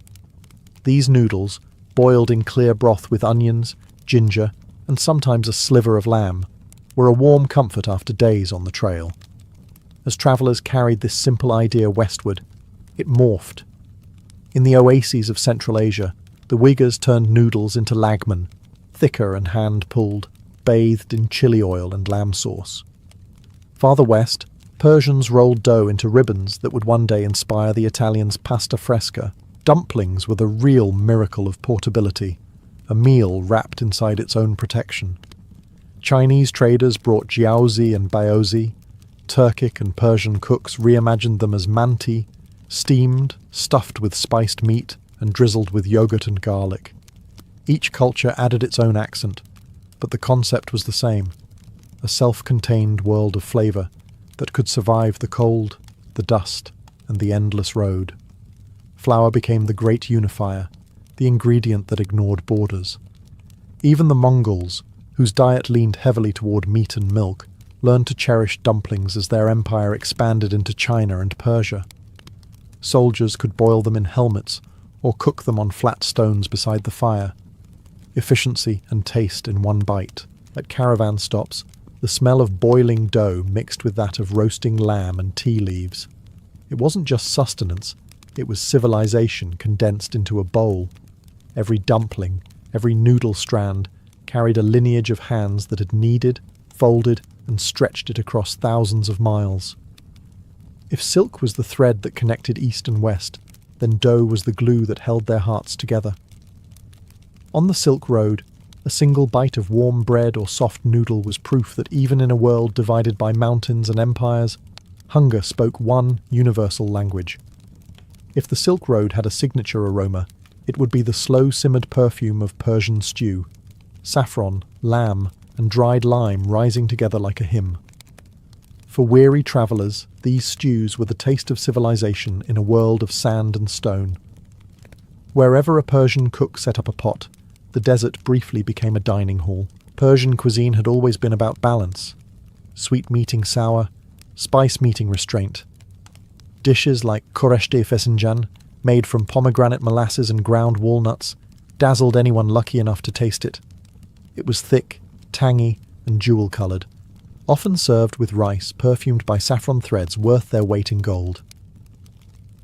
These noodles, boiled in clear broth with onions, ginger, and sometimes a sliver of lamb, were a warm comfort after days on the trail. As travellers carried this simple idea westward, it morphed. In the oases of Central Asia, the Uyghurs turned noodles into lagman, thicker and hand-pulled, bathed in chili oil and lamb sauce. Farther west, Persians rolled dough into ribbons that would one day inspire the Italians' pasta fresca. Dumplings were the real miracle of portability, a meal wrapped inside its own protection. Chinese traders brought jiaozi and baozi. Turkic and Persian cooks reimagined them as manti, steamed, stuffed with spiced meat, and drizzled with yogurt and garlic. Each culture added its own accent, but the concept was the same: a self-contained world of flavour that could survive the cold, the dust, and the endless road. Flour became the great unifier, the ingredient that ignored borders. Even the Mongols, whose diet leaned heavily toward meat and milk, learned to cherish dumplings as their empire expanded into China and Persia. Soldiers could boil them in helmets or cook them on flat stones beside the fire. Efficiency and taste in one bite. At caravan stops, the smell of boiling dough mixed with that of roasting lamb and tea leaves. It wasn't just sustenance, it was civilization condensed into a bowl. Every dumpling, every noodle strand carried a lineage of hands that had kneaded, folded, and stretched it across thousands of miles. If silk was the thread that connected east and west, then dough was the glue that held their hearts together. On the Silk Road, a single bite of warm bread or soft noodle was proof that even in a world divided by mountains and empires, hunger spoke one universal language. If the Silk Road had a signature aroma, it would be the slow-simmered perfume of Persian stew, saffron, lamb, and dried lime rising together like a hymn. For weary travellers, these stews were the taste of civilization in a world of sand and stone. Wherever a Persian cook set up a pot, the desert briefly became a dining hall. Persian cuisine had always been about balance: sweet meeting sour, spice meeting restraint. Dishes like koreşte fesincan, made from pomegranate molasses and ground walnuts, dazzled anyone lucky enough to taste it. It was thick, tangy, and jewel-coloured, often served with rice perfumed by saffron threads worth their weight in gold.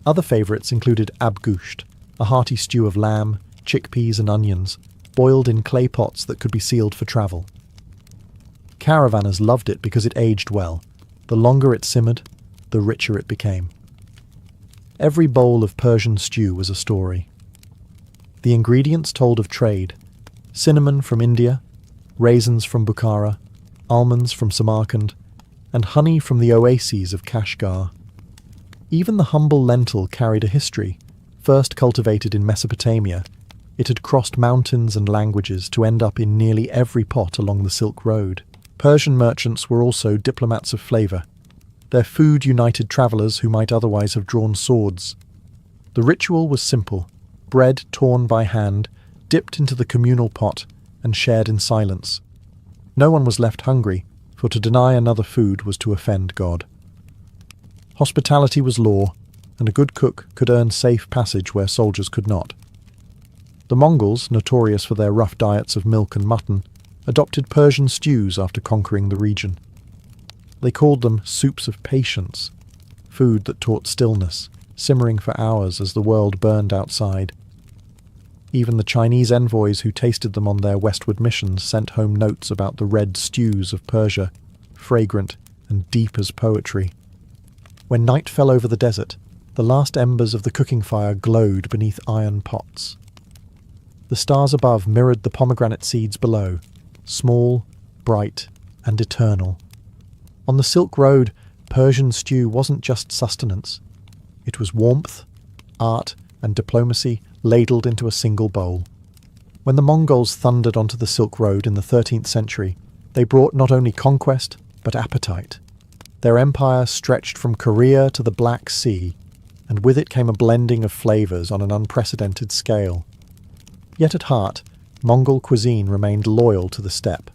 Other favourites included abgusht, a hearty stew of lamb, chickpeas and onions, boiled in clay pots that could be sealed for travel. Caravanners loved it because it aged well. The longer it simmered, the richer it became. Every bowl of Persian stew was a story. The ingredients told of trade: cinnamon from India, raisins from Bukhara, almonds from Samarkand, and honey from the oases of Kashgar. Even the humble lentil carried a history. First cultivated in Mesopotamia, it had crossed mountains and languages to end up in nearly every pot along the Silk Road. Persian merchants were also diplomats of flavour. Their food united travellers who might otherwise have drawn swords. The ritual was simple: bread torn by hand, dipped into the communal pot, and shared in silence. No one was left hungry, for to deny another food was to offend God. Hospitality was law, and a good cook could earn safe passage where soldiers could not. The Mongols, notorious for their rough diets of milk and mutton, adopted Persian stews after conquering the region. They called them soups of patience, food that taught stillness, simmering for hours as the world burned outside. Even the Chinese envoys who tasted them on their westward missions sent home notes about the red stews of Persia, fragrant and deep as poetry. When night fell over the desert, the last embers of the cooking fire glowed beneath iron pots. The stars above mirrored the pomegranate seeds below, small, bright, and eternal. On the Silk Road, Persian stew wasn't just sustenance. It was warmth, art, and diplomacy ladled into a single bowl. When the Mongols thundered onto the Silk Road in the 13th century, they brought not only conquest, but appetite. Their empire stretched from Korea to the Black Sea, and with it came a blending of flavours on an unprecedented scale. Yet at heart, Mongol cuisine remained loyal to the steppe,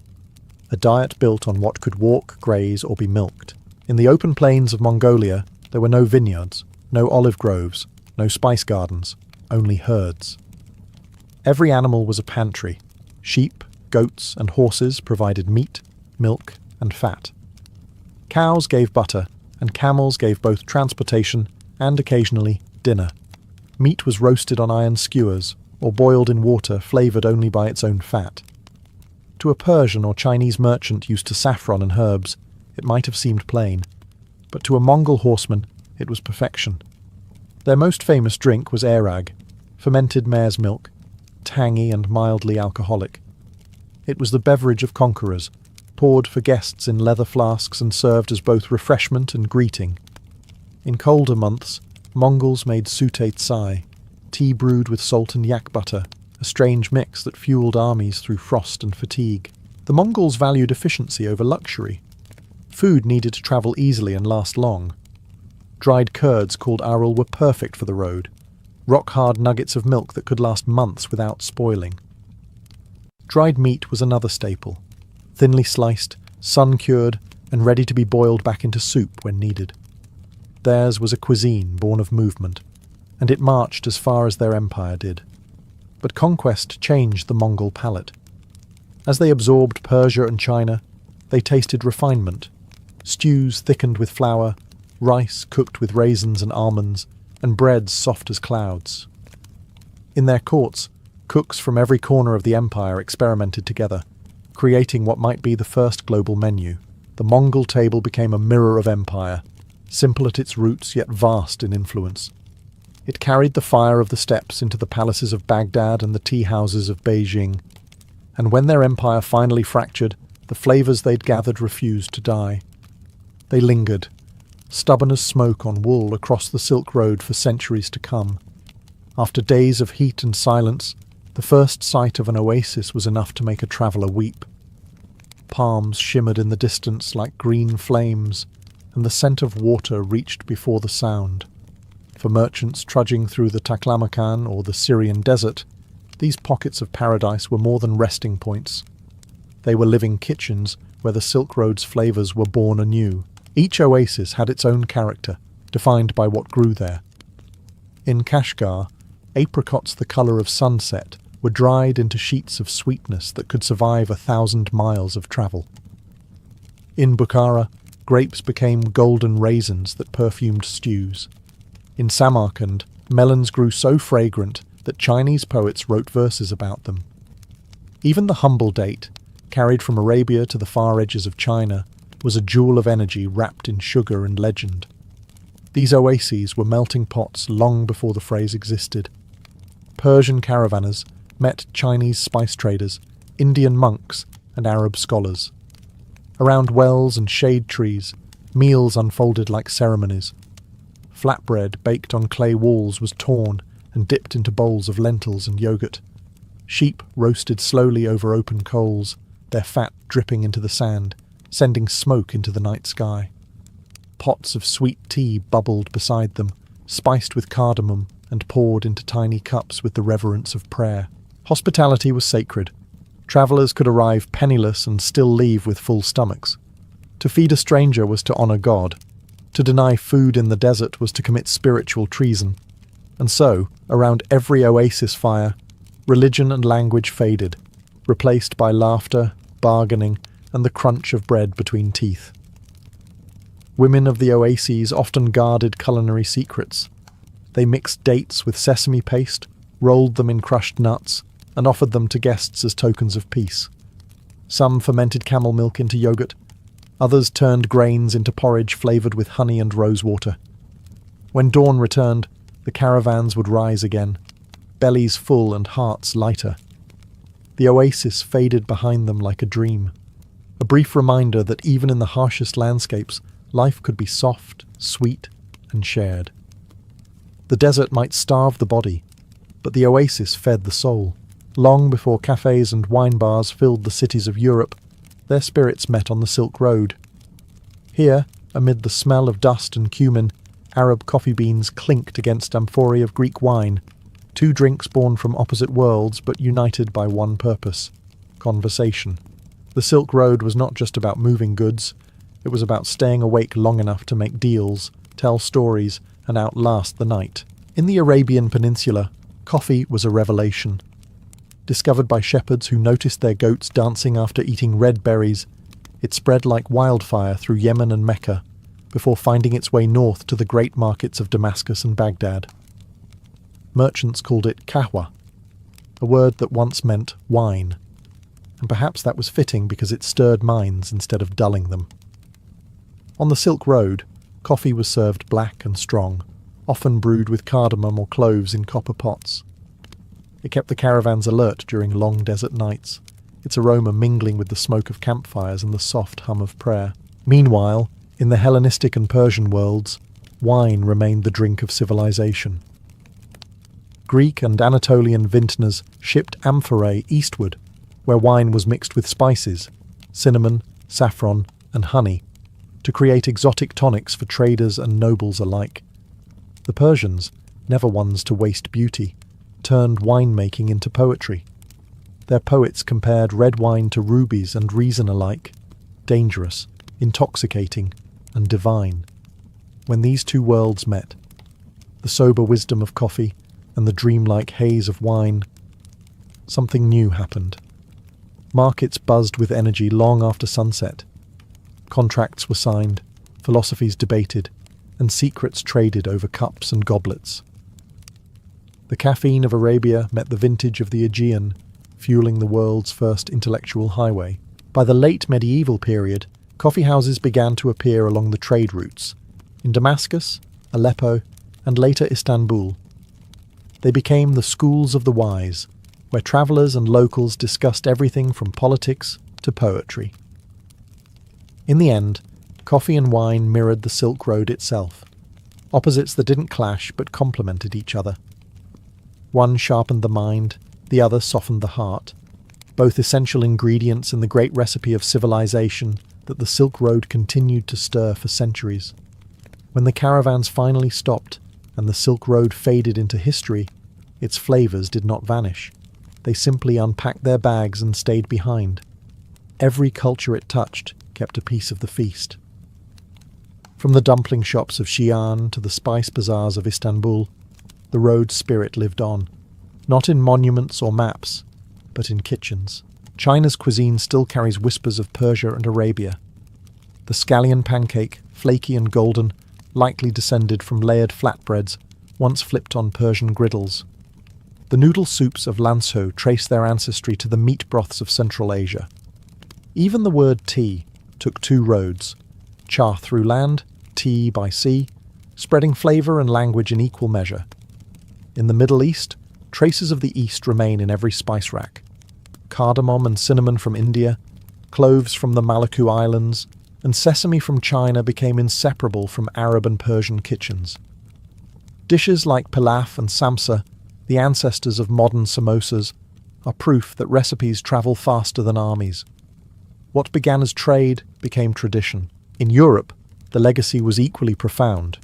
a diet built on what could walk, graze, or be milked. In the open plains of Mongolia, there were no vineyards, no olive groves, no spice gardens, only herds. Every animal was a pantry. Sheep, goats, and horses provided meat, milk, and fat. Cows gave butter, and camels gave both transportation and, occasionally, dinner. Meat was roasted on iron skewers, or boiled in water flavoured only by its own fat. To a Persian or Chinese merchant used to saffron and herbs, it might have seemed plain, but to a Mongol horseman it was perfection. Their most famous drink was airag, fermented mare's milk, tangy and mildly alcoholic. It was the beverage of conquerors, poured for guests in leather flasks and served as both refreshment and greeting. In colder months, Mongols made sute tsai, tea brewed with salt and yak butter, a strange mix that fueled armies through frost and fatigue. The Mongols valued efficiency over luxury. Food needed to travel easily and last long. Dried curds called arul were perfect for the road, rock-hard nuggets of milk that could last months without spoiling. Dried meat was another staple, thinly sliced, sun-cured, and ready to be boiled back into soup when needed. Theirs was a cuisine born of movement, and it marched as far as their empire did. But conquest changed the Mongol palate. As they absorbed Persia and China, they tasted refinement: stews thickened with flour, rice cooked with raisins and almonds, and breads soft as clouds. In their courts, cooks from every corner of the empire experimented together, creating what might be the first global menu. The Mongol table became a mirror of empire, simple at its roots yet vast in influence. It carried the fire of the steppes into the palaces of Baghdad and the tea-houses of Beijing, and when their empire finally fractured, the flavours they'd gathered refused to die. They lingered, stubborn as smoke on wool across the Silk Road for centuries to come. After days of heat and silence, the first sight of an oasis was enough to make a traveller weep. Palms shimmered in the distance like green flames, and the scent of water reached before the sound. For merchants trudging through the Taklamakan or the Syrian desert, these pockets of paradise were more than resting points. They were living kitchens where the Silk Road's flavours were born anew. Each oasis had its own character, defined by what grew there. In Kashgar, apricots the colour of sunset were dried into sheets of sweetness that could survive 1,000 miles of travel. In Bukhara, grapes became golden raisins that perfumed stews. In Samarkand, melons grew so fragrant that Chinese poets wrote verses about them. Even the humble date, carried from Arabia to the far edges of China, was a jewel of energy wrapped in sugar and legend. These oases were melting pots long before the phrase existed. Persian caravanners met Chinese spice traders, Indian monks, and Arab scholars. Around wells and shade trees, meals unfolded like ceremonies. Flatbread baked on clay walls was torn and dipped into bowls of lentils and yogurt. Sheep roasted slowly over open coals, their fat dripping into the sand, sending smoke into the night sky. Pots of sweet tea bubbled beside them, spiced with cardamom and poured into tiny cups with the reverence of prayer. Hospitality was sacred. Travellers could arrive penniless and still leave with full stomachs. To feed a stranger was to honour God. To deny food in the desert was to commit spiritual treason. And so, around every oasis fire, religion and language faded, replaced by laughter, bargaining, and the crunch of bread between teeth. Women of the oases often guarded culinary secrets. They mixed dates with sesame paste, rolled them in crushed nuts, and offered them to guests as tokens of peace. Some fermented camel milk into yogurt, others turned grains into porridge flavoured with honey and rosewater. When dawn returned, the caravans would rise again, bellies full and hearts lighter. The oasis faded behind them like a dream, a brief reminder that even in the harshest landscapes, life could be soft, sweet, and shared. The desert might starve the body, but the oasis fed the soul. Long before cafes and wine bars filled the cities of Europe, their spirits met on the Silk Road. Here, amid the smell of dust and cumin, Arab coffee beans clinked against amphorae of Greek wine, two drinks born from opposite worlds but united by one purpose: conversation. The Silk Road was not just about moving goods, it was about staying awake long enough to make deals, tell stories, and outlast the night. In the Arabian Peninsula, coffee was a revelation. Discovered by shepherds who noticed their goats dancing after eating red berries, it spread like wildfire through Yemen and Mecca, before finding its way north to the great markets of Damascus and Baghdad. Merchants called it kahwa, a word that once meant wine, and perhaps that was fitting because it stirred minds instead of dulling them. On the Silk Road, coffee was served black and strong, often brewed with cardamom or cloves in copper pots. It kept the caravans alert during long desert nights, its aroma mingling with the smoke of campfires and the soft hum of prayer. Meanwhile, in the Hellenistic and Persian worlds, wine remained the drink of civilization. Greek and Anatolian vintners shipped amphorae eastward, where wine was mixed with spices, cinnamon, saffron, and honey, to create exotic tonics for traders and nobles alike. The Persians, never ones to waste beauty, turned winemaking into poetry. Their poets compared red wine to rubies and reason alike, dangerous, intoxicating, and divine. When these two worlds met, the sober wisdom of coffee and the dreamlike haze of wine, something new happened. Markets buzzed with energy long after sunset. Contracts were signed, philosophies debated, and secrets traded over cups and goblets. The caffeine of Arabia met the vintage of the Aegean, fueling the world's first intellectual highway. By the late medieval period, coffeehouses began to appear along the trade routes, in Damascus, Aleppo, and later Istanbul. They became the schools of the wise, where travellers and locals discussed everything from politics to poetry. In the end, coffee and wine mirrored the Silk Road itself, opposites that didn't clash but complemented each other. One sharpened the mind, the other softened the heart, both essential ingredients in the great recipe of civilization that the Silk Road continued to stir for centuries. When the caravans finally stopped and the Silk Road faded into history, its flavours did not vanish. They simply unpacked their bags and stayed behind. Every culture it touched kept a piece of the feast. From the dumpling shops of Xi'an to the spice bazaars of Istanbul, the road's spirit lived on, not in monuments or maps, but in kitchens. China's cuisine still carries whispers of Persia and Arabia. The scallion pancake, flaky and golden, likely descended from layered flatbreads once flipped on Persian griddles. The noodle soups of Lanzhou trace their ancestry to the meat broths of Central Asia. Even the word tea took two roads: cha through land, tea by sea, spreading flavour and language in equal measure. In the Middle East, traces of the East remain in every spice rack. Cardamom and cinnamon from India, cloves from the Maluku Islands, and sesame from China became inseparable from Arab and Persian kitchens. Dishes like pilaf and samsa, the ancestors of modern samosas, are proof that recipes travel faster than armies. What began as trade became tradition. In Europe, the legacy was equally profound.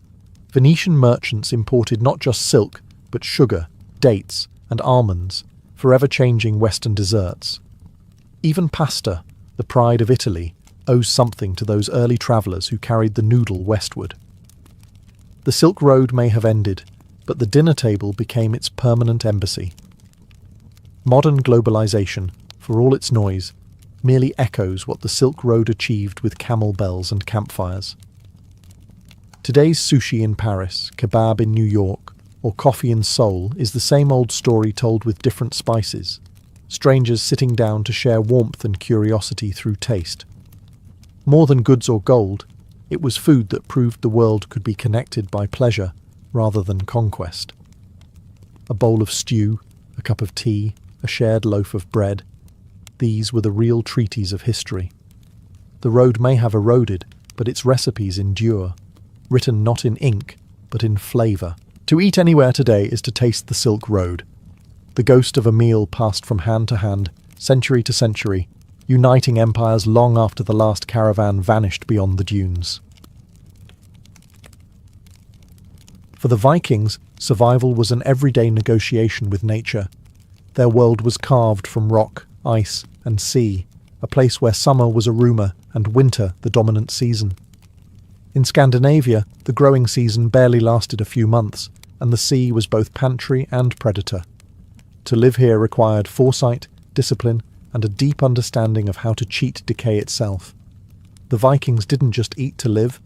Venetian merchants imported not just silk, but sugar, dates, and almonds, forever changing Western desserts. Even pasta, the pride of Italy, owes something to those early travellers who carried the noodle westward. The Silk Road may have ended, but the dinner table became its permanent embassy. Modern globalization, for all its noise, merely echoes what the Silk Road achieved with camel bells and campfires. Today's sushi in Paris, kebab in New York, or coffee in Seoul is the same old story told with different spices, strangers sitting down to share warmth and curiosity through taste. More than goods or gold, it was food that proved the world could be connected by pleasure rather than conquest. A bowl of stew, a cup of tea, a shared loaf of bread, these were the real treaties of history. The road may have eroded, but its recipes endure, written not in ink, but in flavour. To eat anywhere today is to taste the Silk Road, the ghost of a meal passed from hand to hand, century to century, uniting empires long after the last caravan vanished beyond the dunes. For the Vikings, survival was an everyday negotiation with nature. Their world was carved from rock, ice, and sea, a place where summer was a rumour and winter the dominant season. In Scandinavia, the growing season barely lasted a few months, and the sea was both pantry and predator. To live here required foresight, discipline, and a deep understanding of how to cheat decay itself. The Vikings didn't just eat to live,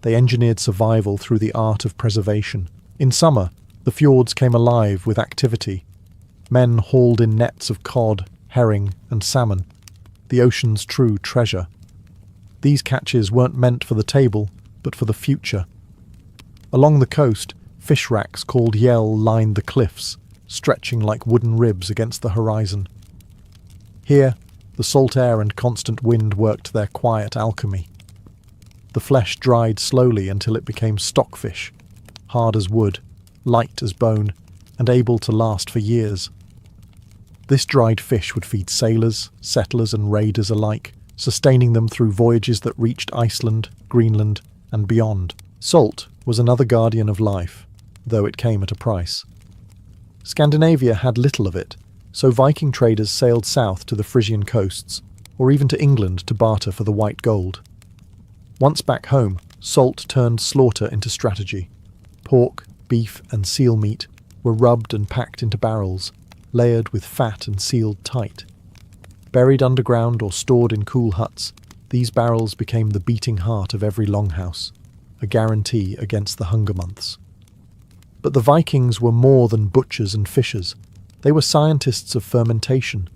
they engineered survival through the art of preservation. In summer, the fjords came alive with activity. Men hauled in nets of cod, herring, and salmon, the ocean's true treasure. These catches weren't meant for the table, but for the future. Along the coast, fish racks called yell lined the cliffs, stretching like wooden ribs against the horizon. Here, the salt air and constant wind worked their quiet alchemy. The flesh dried slowly until it became stockfish, hard as wood, light as bone, and able to last for years. This dried fish would feed sailors, settlers, and raiders alike, sustaining them through voyages that reached Iceland, Greenland, and beyond. Salt was another guardian of life, though it came at a price. Scandinavia had little of it, so Viking traders sailed south to the Frisian coasts, or even to England to barter for the white gold. Once back home, salt turned slaughter into strategy. Pork, beef, and seal meat were rubbed and packed into barrels, layered with fat and sealed tight. Buried underground or stored in cool huts, these barrels became the beating heart of every longhouse, a guarantee against the hunger months. But the Vikings were more than butchers and fishers. They were scientists of fermentation.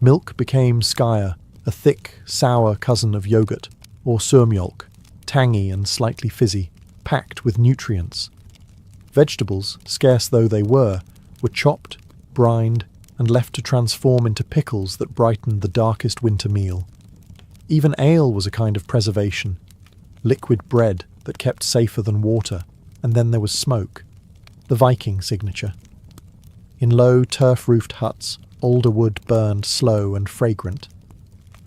Milk became skyr, a thick, sour cousin of yogurt, or surmjolk, tangy and slightly fizzy, packed with nutrients. Vegetables, scarce though they were chopped, brined, and left to transform into pickles that brightened the darkest winter meal. Even ale was a kind of preservation, liquid bread that kept safer than water, and then there was smoke, the Viking signature. In low, turf-roofed huts, alder wood burned slow and fragrant.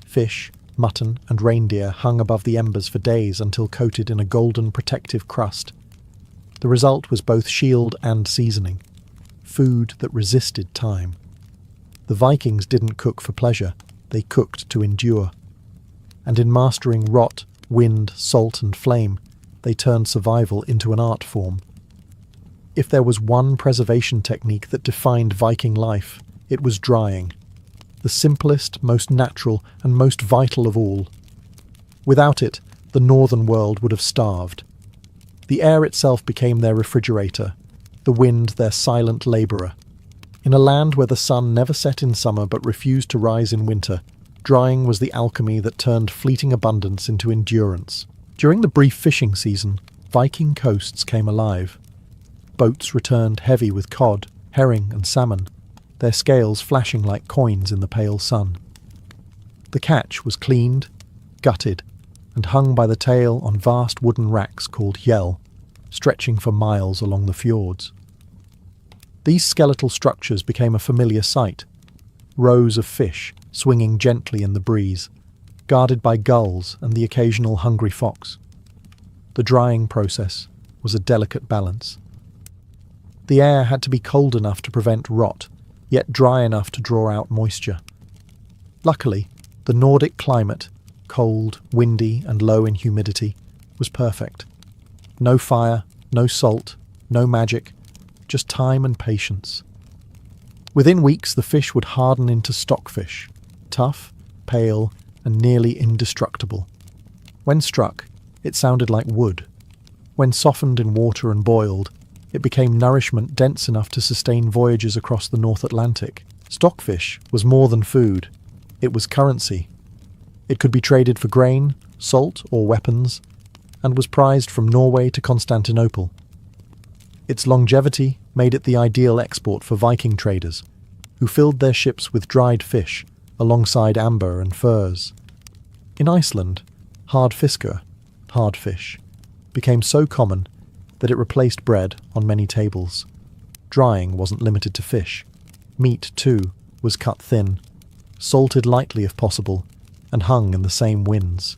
Fish, mutton, and reindeer hung above the embers for days until coated in a golden protective crust. The result was both shield and seasoning, food that resisted time. The Vikings didn't cook for pleasure, they cooked to endure. And in mastering rot, wind, salt, and flame, they turned survival into an art form. If there was one preservation technique that defined Viking life, it was drying. The simplest, most natural, and most vital of all. Without it, the northern world would have starved. The air itself became their refrigerator, the wind their silent labourer. In a land where the sun never set in summer but refused to rise in winter, drying was the alchemy that turned fleeting abundance into endurance. During the brief fishing season, Viking coasts came alive. Boats returned heavy with cod, herring and salmon, their scales flashing like coins in the pale sun. The catch was cleaned, gutted, and hung by the tail on vast wooden racks called yell, stretching for miles along the fjords. These skeletal structures became a familiar sight, rows of fish swinging gently in the breeze, guarded by gulls and the occasional hungry fox. The drying process was a delicate balance. The air had to be cold enough to prevent rot, yet dry enough to draw out moisture. Luckily, the Nordic climate, cold, windy, and low in humidity, was perfect. No fire, no salt, no magic, just time and patience. Within weeks, the fish would harden into stockfish, tough, pale, and nearly indestructible. When struck, it sounded like wood. When softened in water and boiled, it became nourishment dense enough to sustain voyages across the North Atlantic. Stockfish was more than food. It was currency. It could be traded for grain, salt, or weapons, and was prized from Norway to Constantinople. Its longevity made it the ideal export for Viking traders, who filled their ships with dried fish alongside amber and furs. In Iceland, hard fish, became so common that it replaced bread on many tables. Drying wasn't limited to fish. Meat, too, was cut thin, salted lightly if possible, and hung in the same winds.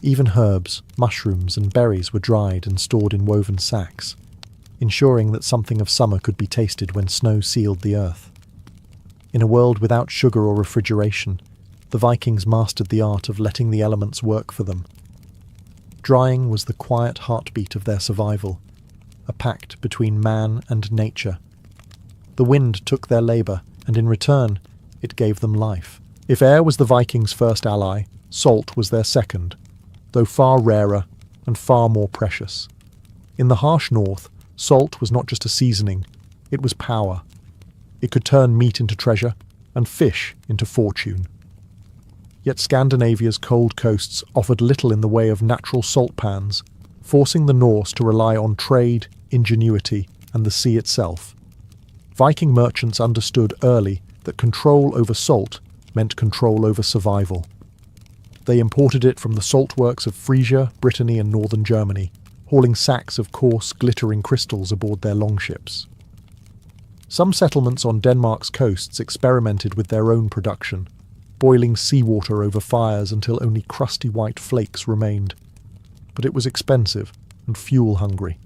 Even herbs, mushrooms, and berries were dried and stored in woven sacks, ensuring that something of summer could be tasted when snow sealed the earth. In a world without sugar or refrigeration, the Vikings mastered the art of letting the elements work for them. Drying was the quiet heartbeat of their survival, a pact between man and nature. The wind took their labour, and in return, it gave them life. If air was the Vikings' first ally, salt was their second, though far rarer and far more precious. In the harsh north, salt was not just a seasoning, it was power. It could turn meat into treasure and fish into fortune. Yet Scandinavia's cold coasts offered little in the way of natural salt pans, forcing the Norse to rely on trade, ingenuity, and the sea itself. Viking merchants understood early that control over salt meant control over survival. They imported it from the salt works of Frisia, Brittany, and northern Germany, hauling sacks of coarse, glittering crystals aboard their longships. Some settlements on Denmark's coasts experimented with their own production, boiling seawater over fires until only crusty white flakes remained. But it was expensive and fuel-hungry.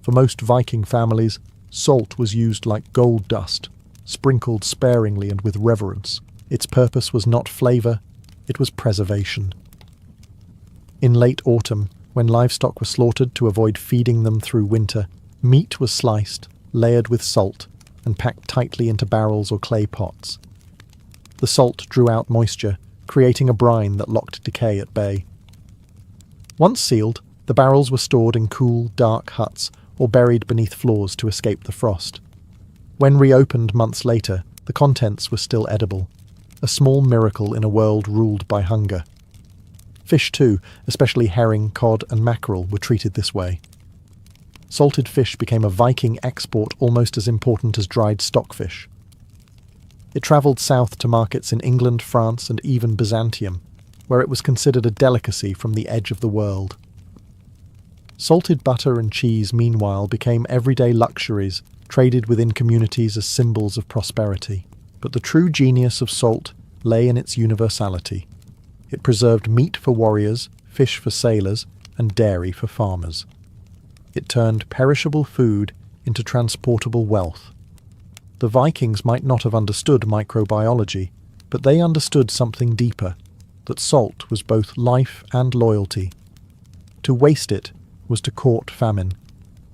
For most Viking families, salt was used like gold dust, sprinkled sparingly and with reverence. Its purpose was not flavour, it was preservation. In late autumn, when livestock were slaughtered to avoid feeding them through winter, meat was sliced, layered with salt, and packed tightly into barrels or clay pots. The salt drew out moisture, creating a brine that locked decay at bay. Once sealed, the barrels were stored in cool, dark huts or buried beneath floors to escape the frost. When reopened months later, the contents were still edible, a small miracle in a world ruled by hunger. Fish too, especially herring, cod and mackerel, were treated this way. Salted fish became a Viking export almost as important as dried stockfish. It travelled south to markets in England, France, and even Byzantium, where it was considered a delicacy from the edge of the world. Salted butter and cheese, meanwhile, became everyday luxuries, traded within communities as symbols of prosperity. But the true genius of salt lay in its universality. It preserved meat for warriors, fish for sailors, and dairy for farmers. It turned perishable food into transportable wealth. The Vikings might not have understood microbiology, but they understood something deeper, that salt was both life and loyalty. To waste it was to court famine.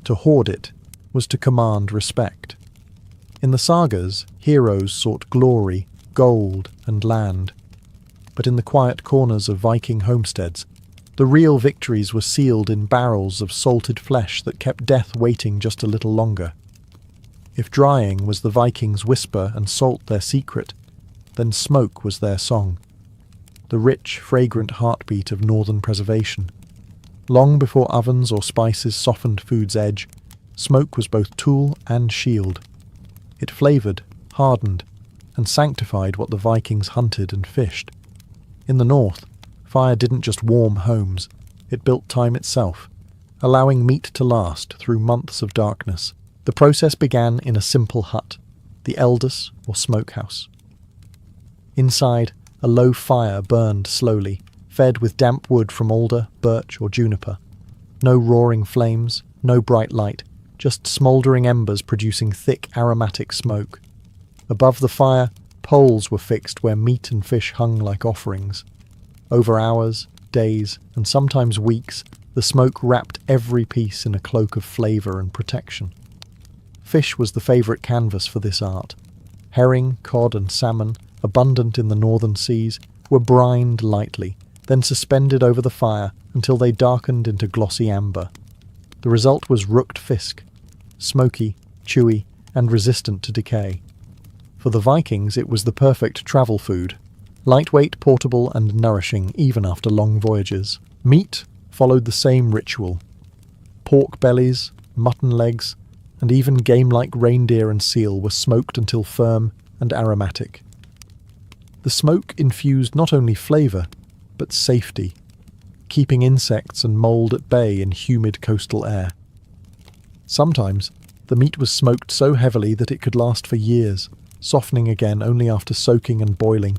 To hoard it was to command respect. In the sagas, heroes sought glory, gold, and land. But in the quiet corners of Viking homesteads, the real victories were sealed in barrels of salted flesh that kept death waiting just a little longer. If drying was the Vikings' whisper and salt their secret, then smoke was their song, the rich, fragrant heartbeat of northern preservation. Long before ovens or spices softened food's edge, smoke was both tool and shield. It flavoured, hardened, and sanctified what the Vikings hunted and fished. In the north, fire didn't just warm homes, it built time itself, allowing meat to last through months of darkness. The process began in a simple hut, the elders or smokehouse. Inside, a low fire burned slowly, fed with damp wood from alder, birch, or juniper. No roaring flames, no bright light, just smouldering embers producing thick, aromatic smoke. Above the fire, poles were fixed where meat and fish hung like offerings. Over hours, days, and sometimes weeks, the smoke wrapped every piece in a cloak of flavour and protection. Fish was the favourite canvas for this art. Herring, cod, and salmon, abundant in the northern seas, were brined lightly, then suspended over the fire until they darkened into glossy amber. The result was rooked fisk, smoky, chewy, and resistant to decay. For the Vikings, it was the perfect travel food, lightweight, portable, and nourishing even after long voyages. Meat followed the same ritual. Pork bellies, mutton legs, and even game like reindeer and seal were smoked until firm and aromatic. The smoke infused not only flavour, but safety, keeping insects and mould at bay in humid coastal air. Sometimes, the meat was smoked so heavily that it could last for years, softening again only after soaking and boiling.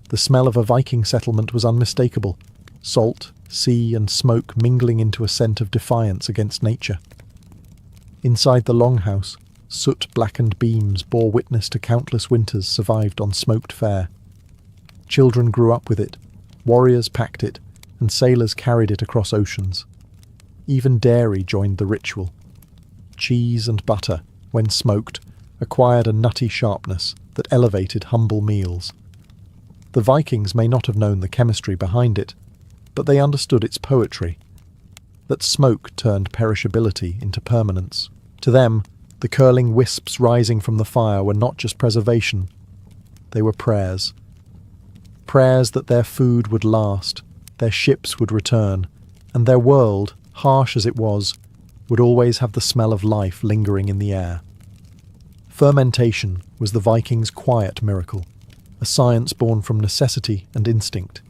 The smell of a Viking settlement was unmistakable, salt, sea, and smoke mingling into a scent of defiance against nature. Inside the longhouse, soot-blackened beams bore witness to countless winters survived on smoked fare. Children grew up with it, warriors packed it, and sailors carried it across oceans. Even dairy joined the ritual. Cheese and butter, when smoked, acquired a nutty sharpness that elevated humble meals. The Vikings may not have known the chemistry behind it, but they understood its poetry, that smoke turned perishability into permanence. To them, the curling wisps rising from the fire were not just preservation, they were prayers. Prayers that their food would last, their ships would return, and their world, harsh as it was, would always have the smell of life lingering in the air. Fermentation was the Vikings' quiet miracle, a science born from necessity and instinct.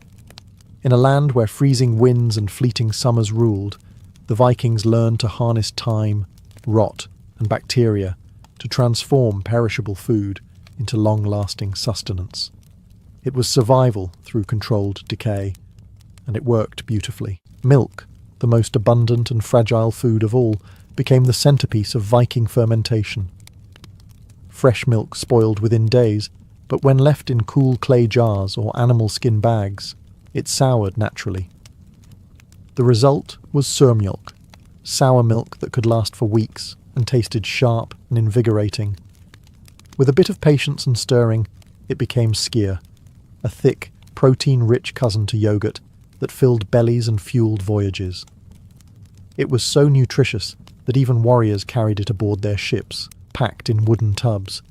In a land where freezing winds and fleeting summers ruled, the Vikings learned to harness time, rot, and bacteria to transform perishable food into long-lasting sustenance. It was survival through controlled decay, and it worked beautifully. Milk, the most abundant and fragile food of all, became the centerpiece of Viking fermentation. Fresh milk spoiled within days, but when left in cool clay jars or animal skin bags, it soured naturally. The result was surmjölk, sour milk that could last for weeks and tasted sharp and invigorating. With a bit of patience and stirring, it became skyr, a thick, protein-rich cousin to yogurt that filled bellies and fueled voyages. It was so nutritious that even warriors carried it aboard their ships, packed in wooden tubs.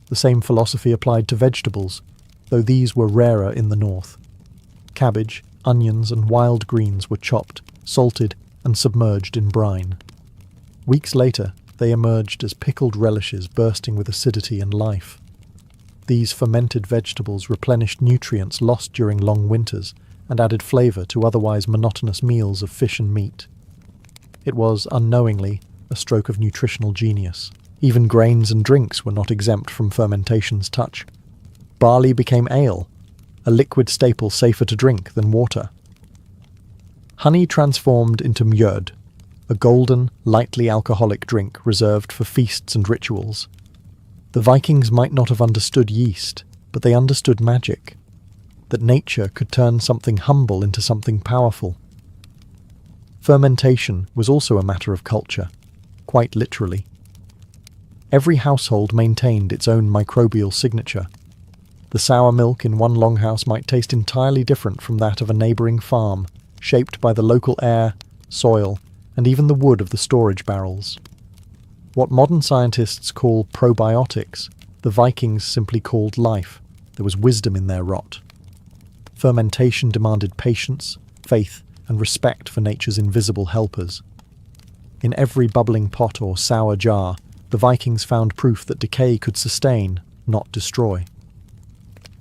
The same philosophy applied to vegetables, though these were rarer in the north. Cabbage, onions, and wild greens were chopped, salted, and submerged in brine. Weeks later, they emerged as pickled relishes bursting with acidity and life. These fermented vegetables replenished nutrients lost during long winters and added flavour to otherwise monotonous meals of fish and meat. It was, unknowingly, a stroke of nutritional genius. Even grains and drinks were not exempt from fermentation's touch. Barley became ale, a liquid staple safer to drink than water. Honey transformed into mjöd, a golden, lightly alcoholic drink reserved for feasts and rituals. The Vikings might not have understood yeast, but they understood magic, that nature could turn something humble into something powerful. Fermentation was also a matter of culture, quite literally. Every household maintained its own microbial signature. The sour milk in one longhouse might taste entirely different from that of a neighbouring farm, shaped by the local air, soil, and even the wood of the storage barrels. What modern scientists call probiotics, the Vikings simply called life. There was wisdom in their rot. Fermentation demanded patience, faith, and respect for nature's invisible helpers. In every bubbling pot or sour jar, the Vikings found proof that decay could sustain, not destroy.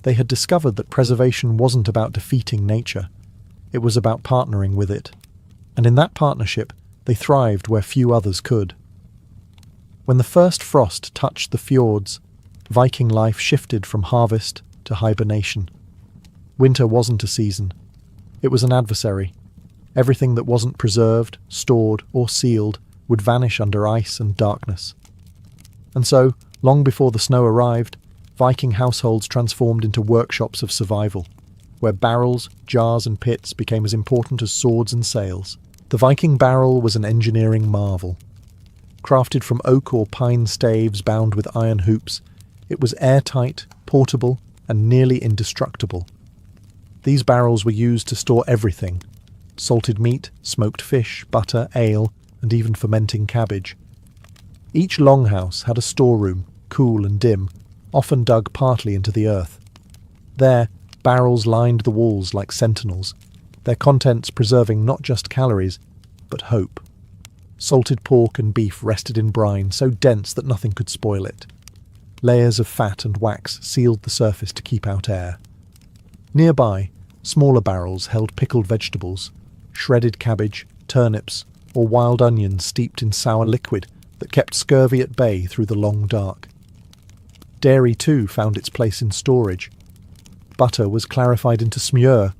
They had discovered that preservation wasn't about defeating nature, it was about partnering with it. And in that partnership, they thrived where few others could. When the first frost touched the fjords, Viking life shifted from harvest to hibernation. Winter wasn't a season. It was an adversary. Everything that wasn't preserved, stored, or sealed would vanish under ice and darkness. And so, long before the snow arrived, Viking households transformed into workshops of survival, where barrels, jars, and pits became as important as swords and sails. The Viking barrel was an engineering marvel. Crafted from oak or pine staves bound with iron hoops, it was airtight, portable, and nearly indestructible. These barrels were used to store everything: salted meat, smoked fish, butter, ale, and even fermenting cabbage. Each longhouse had a storeroom, cool and dim, often dug partly into the earth. There, barrels lined the walls like sentinels, their contents preserving not just calories, but hope. Salted pork and beef rested in brine so dense that nothing could spoil it. Layers of fat and wax sealed the surface to keep out air. Nearby, smaller barrels held pickled vegetables, shredded cabbage, turnips, or wild onions steeped in sour liquid that kept scurvy at bay through the long dark. Dairy, too, found its place in storage. Butter was clarified into smør,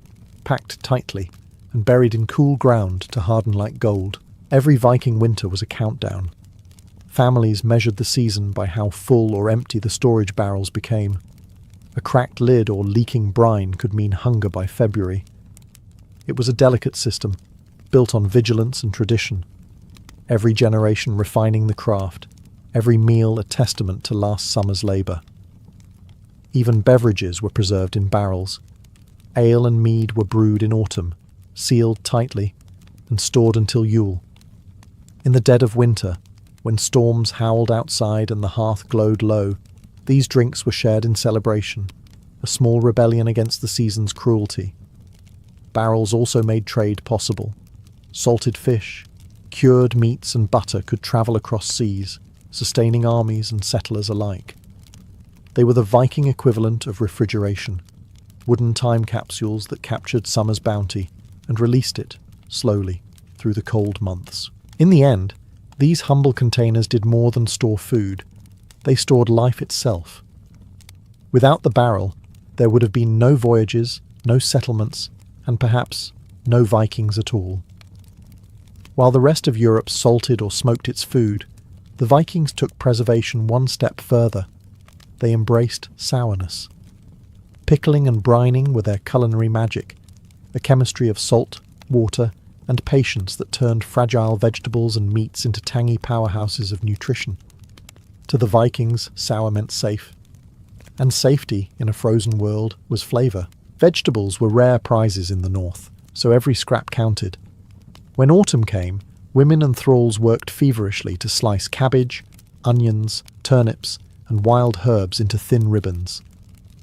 packed tightly, and buried in cool ground to harden like gold. Every Viking winter was a countdown. Families measured the season by how full or empty the storage barrels became. A cracked lid or leaking brine could mean hunger by February. It was a delicate system, built on vigilance and tradition. Every generation refining the craft, every meal a testament to last summer's labour. Even beverages were preserved in barrels. Ale and mead were brewed in autumn, sealed tightly, and stored until Yule. In the dead of winter, when storms howled outside and the hearth glowed low, these drinks were shared in celebration, a small rebellion against the season's cruelty. Barrels also made trade possible. Salted fish, cured meats and butter could travel across seas, sustaining armies and settlers alike. They were the Viking equivalent of refrigeration, wooden time capsules that captured summer's bounty and released it, slowly, through the cold months. In the end, these humble containers did more than store food. They stored life itself. Without the barrel, there would have been no voyages, no settlements, and perhaps no Vikings at all. While the rest of Europe salted or smoked its food, the Vikings took preservation one step further. They embraced sourness. Pickling and brining were their culinary magic, a chemistry of salt, water, and patience that turned fragile vegetables and meats into tangy powerhouses of nutrition. To the Vikings, sour meant safe. And safety, in a frozen world, was flavour. Vegetables were rare prizes in the north, so every scrap counted. When autumn came, women and thralls worked feverishly to slice cabbage, onions, turnips, and wild herbs into thin ribbons.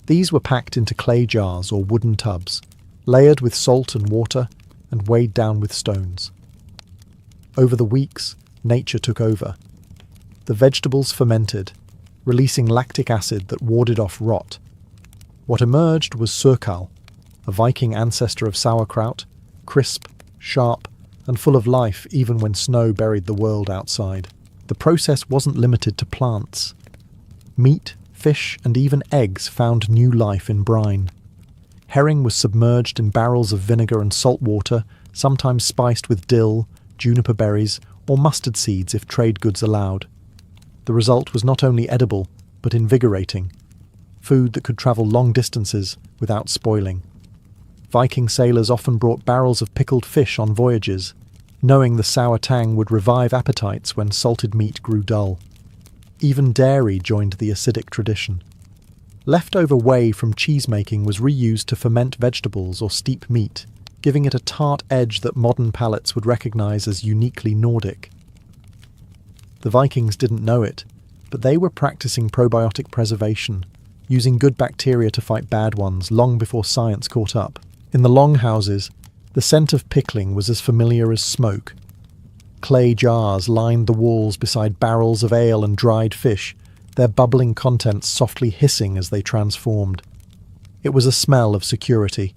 These were packed into clay jars or wooden tubs, layered with salt and water, and weighed down with stones. Over the weeks, nature took over. The vegetables fermented, releasing lactic acid that warded off rot. What emerged was surkal, a Viking ancestor of sauerkraut, crisp, sharp, and full of life even when snow buried the world outside. The process wasn't limited to plants. Meat, fish, and even eggs found new life in brine. Herring was submerged in barrels of vinegar and salt water, sometimes spiced with dill, juniper berries, or mustard seeds if trade goods allowed. The result was not only edible, but invigorating. Food that could travel long distances without spoiling. Viking sailors often brought barrels of pickled fish on voyages, knowing the sour tang would revive appetites when salted meat grew dull. Even dairy joined the acidic tradition. Leftover whey from cheesemaking was reused to ferment vegetables or steep meat, giving it a tart edge that modern palates would recognize as uniquely Nordic. The Vikings didn't know it, but they were practicing probiotic preservation, using good bacteria to fight bad ones long before science caught up. In the longhouses, the scent of pickling was as familiar as smoke. clay jars lined the walls beside barrels of ale and dried fish, their bubbling contents softly hissing as they transformed. It was a smell of security,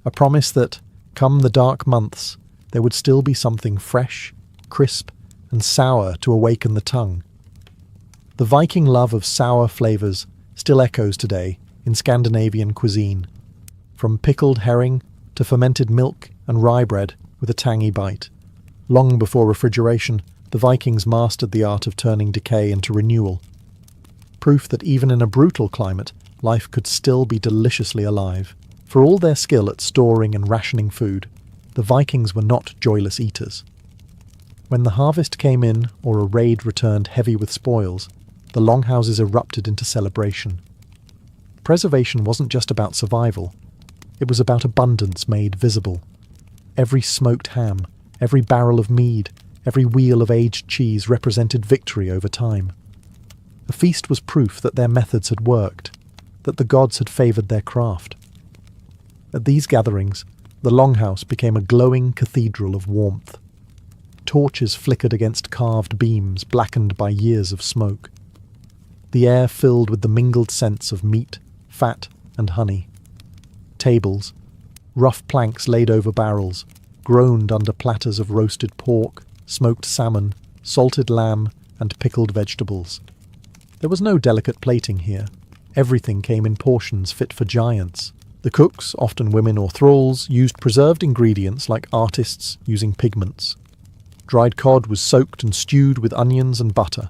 a promise that, come the dark months, there would still be something fresh, crisp, and sour to awaken the tongue. The Viking love of sour flavours still echoes today in Scandinavian cuisine, from pickled herring to fermented milk and rye bread with a tangy bite. Long before refrigeration, the Vikings mastered the art of turning decay into renewal. Proof that even in a brutal climate, life could still be deliciously alive. For all their skill at storing and rationing food, the Vikings were not joyless eaters. When the harvest came in or a raid returned heavy with spoils, the longhouses erupted into celebration. Preservation wasn't just about survival, it was about abundance made visible. Every smoked ham, every barrel of mead, every wheel of aged cheese represented victory over time. A feast was proof that their methods had worked, that the gods had favoured their craft. At these gatherings, the longhouse became a glowing cathedral of warmth. Torches flickered against carved beams blackened by years of smoke. The air filled with the mingled scents of meat, fat, and honey. Tables, rough planks laid over barrels, groaned under platters of roasted pork, smoked salmon, salted lamb, and pickled vegetables. There was no delicate plating here. Everything came in portions fit for giants. The cooks, often women or thralls, used preserved ingredients like artists using pigments. Dried cod was soaked and stewed with onions and butter.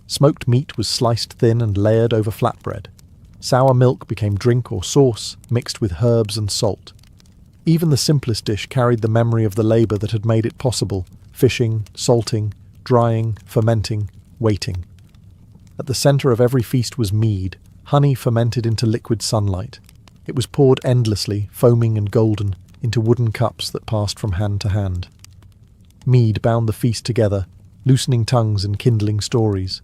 Smoked meat was sliced thin and layered over flatbread. Sour milk became drink or sauce, mixed with herbs and salt. Even the simplest dish carried the memory of the labour that had made it possible: fishing, salting, drying, fermenting, waiting. At the centre of every feast was mead, honey fermented into liquid sunlight. It was poured endlessly, foaming and golden, into wooden cups that passed from hand to hand. Mead bound the feast together, loosening tongues and kindling stories.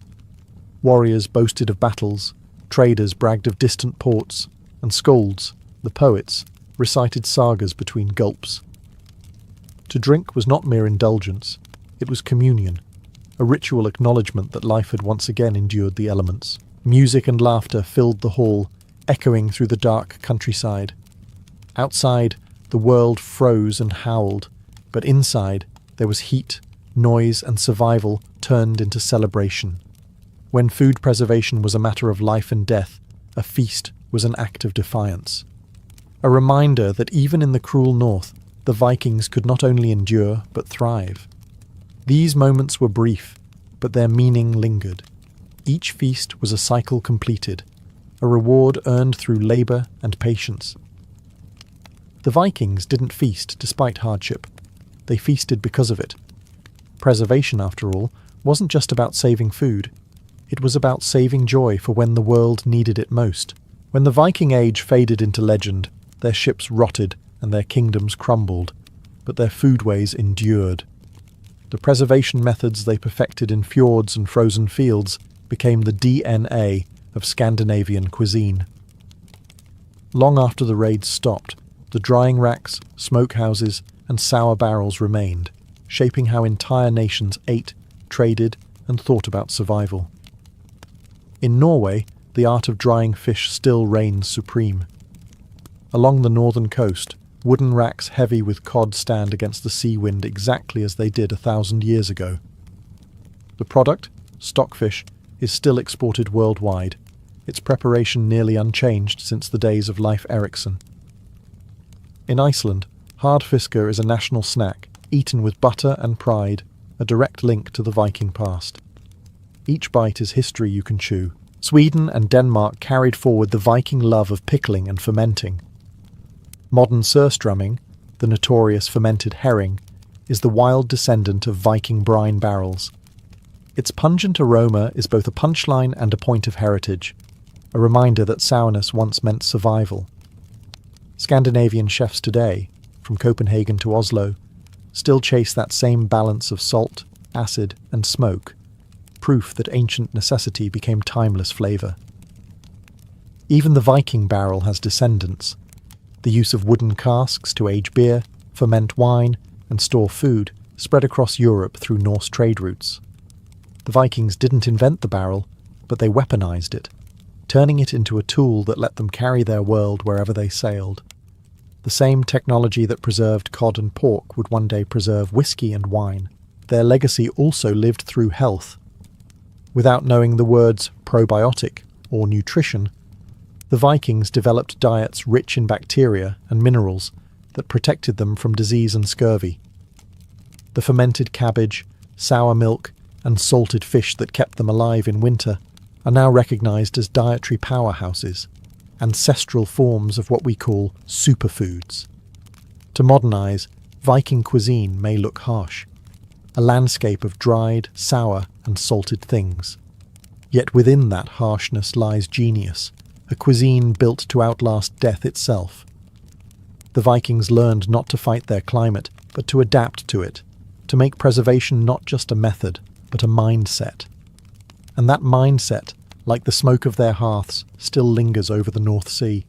Warriors boasted of battles, traders bragged of distant ports, and skalds, the poets, recited sagas between gulps. To drink was not mere indulgence, it was communion, a ritual acknowledgement that life had once again endured the elements. Music and laughter filled the hall, echoing through the dark countryside. Outside, the world froze and howled, but inside there was heat, noise, and survival turned into celebration. When food preservation was a matter of life and death, a feast was an act of defiance. A reminder that even in the cruel north, the Vikings could not only endure, but thrive. These moments were brief, but their meaning lingered. Each feast was a cycle completed, a reward earned through labour and patience. The Vikings didn't feast despite hardship. They feasted because of it. Preservation, after all, wasn't just about saving food. It was about saving joy for when the world needed it most. When the Viking Age faded into legend, their ships rotted and their kingdoms crumbled, but their foodways endured. The preservation methods they perfected in fjords and frozen fields became the DNA of Scandinavian cuisine. Long after the raids stopped, the drying racks, smokehouses, and sour barrels remained, shaping how entire nations ate, traded, and thought about survival. In Norway, the art of drying fish still reigns supreme. Along the northern coast, wooden racks heavy with cod stand against the sea wind exactly as they did 1,000 years ago. The product, stockfish, is still exported worldwide, its preparation nearly unchanged since the days of Leif Erikson. In Iceland, hardfiska is a national snack, eaten with butter and pride, a direct link to the Viking past. Each bite is history you can chew. Sweden and Denmark carried forward the Viking love of pickling and fermenting. Modern surströmming, the notorious fermented herring, is the wild descendant of Viking brine barrels. Its pungent aroma is both a punchline and a point of heritage, a reminder that sourness once meant survival. Scandinavian chefs today, from Copenhagen to Oslo, still chase that same balance of salt, acid, and smoke, proof that ancient necessity became timeless flavour. Even the Viking barrel has descendants. The use of wooden casks to age beer, ferment wine, and store food spread across Europe through Norse trade routes. The Vikings didn't invent the barrel, but they weaponized it, turning it into a tool that let them carry their world wherever they sailed. The same technology that preserved cod and pork would one day preserve whiskey and wine. Their legacy also lived through health. Without knowing the words probiotic or nutrition, the Vikings developed diets rich in bacteria and minerals that protected them from disease and scurvy. The fermented cabbage, sour milk, and salted fish that kept them alive in winter are now recognized as dietary powerhouses, ancestral forms of what we call superfoods. To modernize, Viking cuisine may look harsh, a landscape of dried, sour, and salted things. Yet within that harshness lies genius, a cuisine built to outlast death itself. The Vikings learned not to fight their climate, but to adapt to it, to make preservation not just a method, but a mindset. And that mindset, like the smoke of their hearths, still lingers over the North Sea.